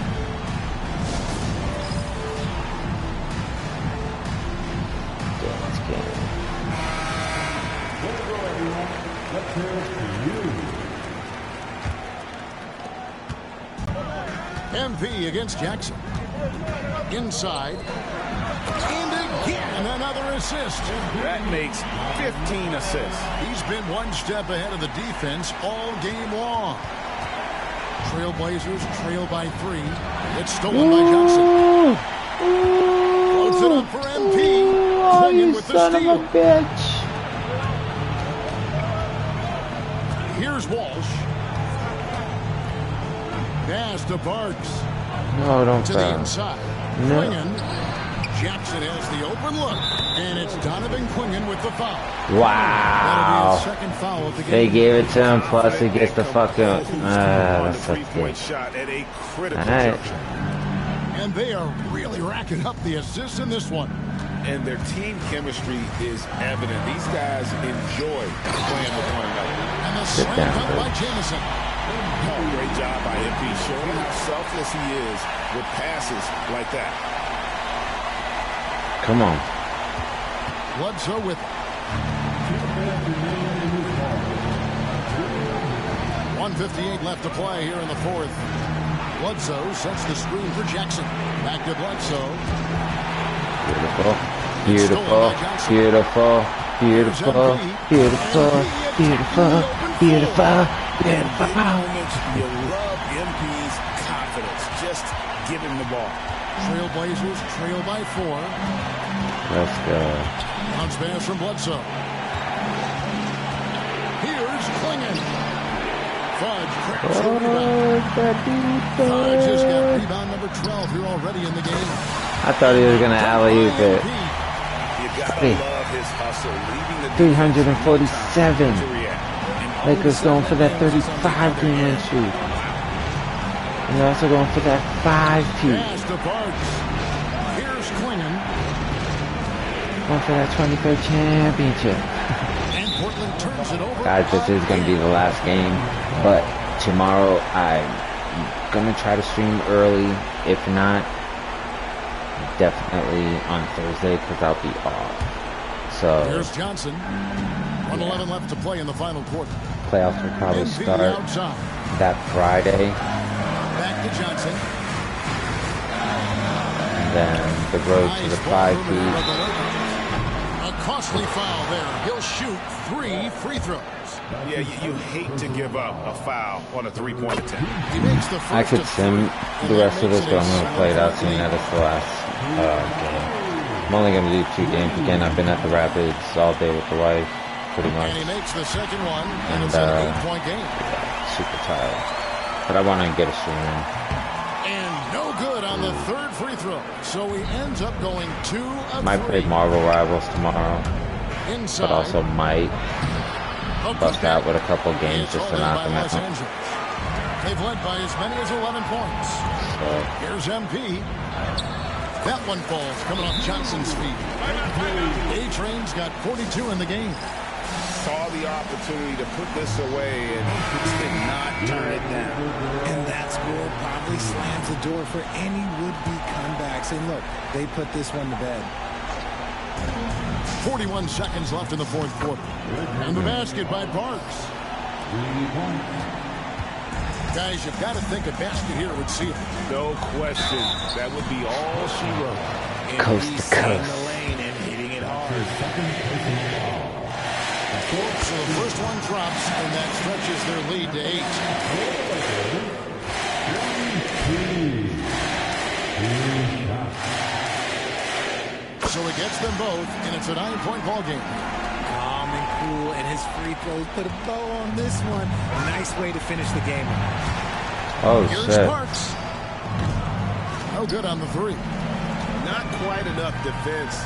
MP against Jackson. Inside. And again, another assist. That makes 15 assists. He's been one step ahead of the defense all game long. Trailblazers trail by 3. It's stolen by Johnson. Floats it up for MP. Oh, Clinging you with the son steal. of a bitch. Here's Walsh. Pass to Parks. No, don't To the foul. inside. No. Klingen. Jackson has the open look. And it's Donovan Klingen with the foul. Wow. That'll be his second foul of the game. They gave it to him, plus he gets the fucking... that's such Three-point dick. shot at a critical Alright. juncture. And they are really racking up the assists in this one. And their team chemistry is evident. These guys enjoy playing with one another. And the slam dunk by Jamison. Oh, great job by MP, showing how selfless he is with passes like that. Come on. Bledsoe with 1:58 left to play here in the fourth. Bledsoe sets the screen for Jackson. Back to Bledsoe. Beautiful. Beautiful. Beautiful. Beautiful. Beautiful. Beautiful. Beautiful. Beautiful. Moments, you love MP's confidence. Just give him the ball. Trailblazers trail by 4. Let's go. Bounce pass from Bledsoe. Here's Klingen. Fudge grabs the rebound. Fudge has got rebound number 12 here already in the game. I thought he was going to alley-oop it. You gotta Hey. love his hustle, leaving the 347. to react. Lakers going for that 35 game win streak. And they're also going for that 5-peat. Pass to Parks. Here's Klingen. Going for that 23rd championship. And Portland turns it over. Guys, this is going to be the last game. But tomorrow, I'm going to try to stream early. If not, definitely on Thursday because I'll be off. So, Here's Johnson. 1:11 left to play in the final quarter. playoffs will probably MV start outside. that Friday, Back to Johnson. and then the road to the 5-peat. A costly foul there. He'll shoot 3 free throws. Yeah, you hate to give up a foul on a three-point attempt. He makes the first I could of sim three, the and rest that of this, makes but it I'm a going to play it out 7-point seeing lead. that it's the last game. I'm only going to do 2 games again. I've been at the Rapids all day with the wife, pretty much. And he makes the second one, and And, it's an 8-point game. super tired. But I want to get a stream in. And no good on the third free throw. So he ends up going 2 of Might 3. play Marvel Rivals tomorrow, Inside. but also might bust out with a couple games It's just to holding knock by them Los out. Angeles. They've led by as many as 11 points. So, Here's MP. That one falls coming off Johnson's feet. A-Train's got 42 in the game. Saw the opportunity to put this away and did not turn it down. And that score probably slams the door for any would-be comebacks. And look, they put this one to bed. 41 seconds left in the fourth quarter. And the basket by Parks. Guys, you've got to think a basket here would seal it. No question. That would be all she wrote. Coast to Staying in coast. the lane and hitting it hard. So the first one drops, and that stretches their lead to 8. So it gets them both, and it's a 9-point ball game. Calm and cool, and his free throws put a bow on this one. Nice way to finish the game. oh Here's shit. Parks. No good on the 3. Not quite enough defense.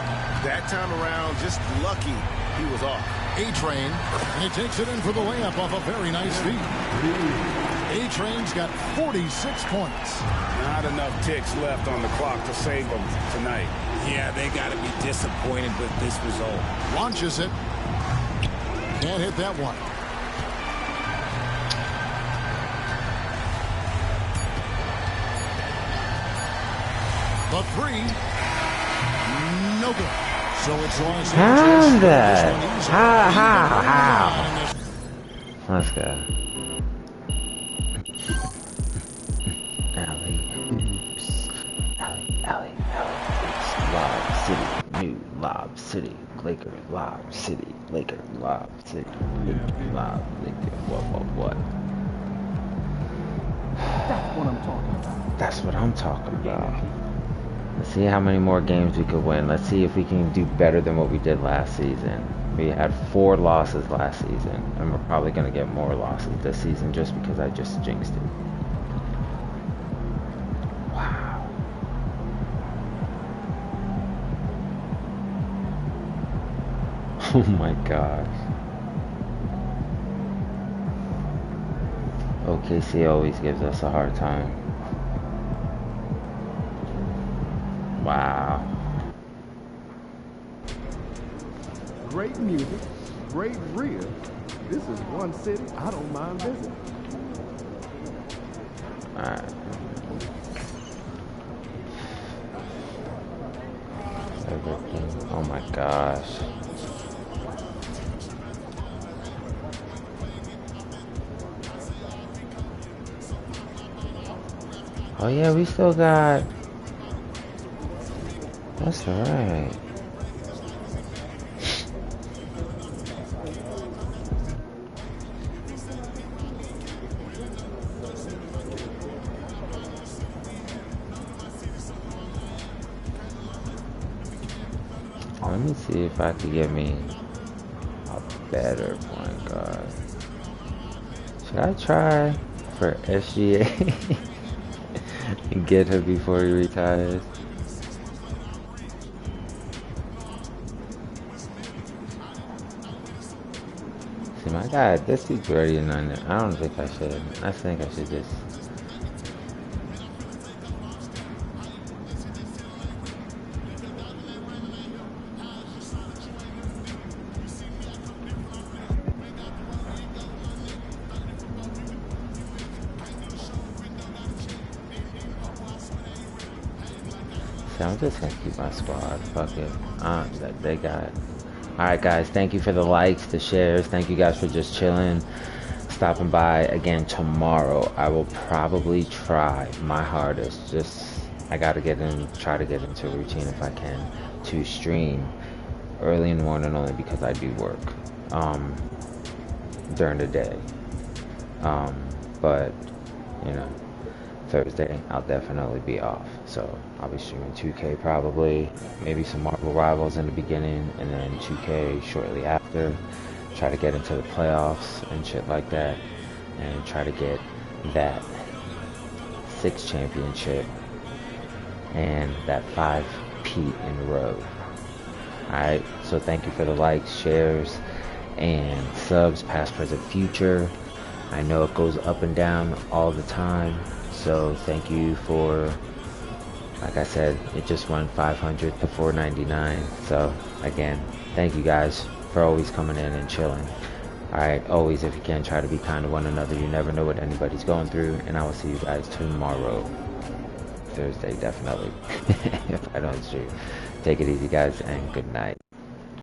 That time around, just lucky he was off. A-Train, and he takes it in for the layup off a very nice feed. A-Train's got 46 points. Not enough ticks left on the clock to save them tonight. Yeah, they got to be disappointed with this result. Launches it. Can't hit that one. The 3. No good. So it's Los How's Angeles. that? This one easy. How? Let's go. Alley hoops. Alley hoops. Lob City. New Lob City. Laker Lob City. Laker Lob City. Laker Lob Laker. What? That's what I'm talking about. That's what I'm talking about. Let's see how many more games we could win. Let's see if we can do better than what we did last season. We had 4 losses last season, and we're probably going to get more losses this season just because I just jinxed it. Wow. Oh my gosh. OKC always gives us a hard time. Wow. Great music, great rear. This is one city I don't mind visiting. Alright. Everything. Oh my gosh. Oh yeah, we still got... That's alright. Let me see if I could get me a better point guard. Should I try for SGA and get her before he retires? See, my God, this dude's already in on it. I don't think I should. I think I should just... See, I'm just gonna keep my squad. Fuck it. They got it. Alright guys, thank you for the likes, the shares. Thank you guys for just chilling. stopping by again tomorrow. I will probably try my hardest. I gotta try to get into a routine if I can, to stream early in the morning, only because I do work during the day. But you know, Thursday I'll definitely be off, so I'll be streaming 2K probably, maybe some Marvel Rivals in the beginning, and then 2K shortly after. Try to get into the playoffs and shit like that, and try to get that 6th championship and that 5 peat in a row. Alright, so thank you for the likes, shares, and subs, past, present, future. I know it goes up and down all the time, so thank you for, like I said, it just went 500 to 499. So again, thank you guys for always coming in and chilling. Alright, always, if you can, try to be kind to one another. You never know what anybody's going through, and I will see you guys tomorrow. Thursday, definitely, if I don't stream. Take it easy, guys, and good night.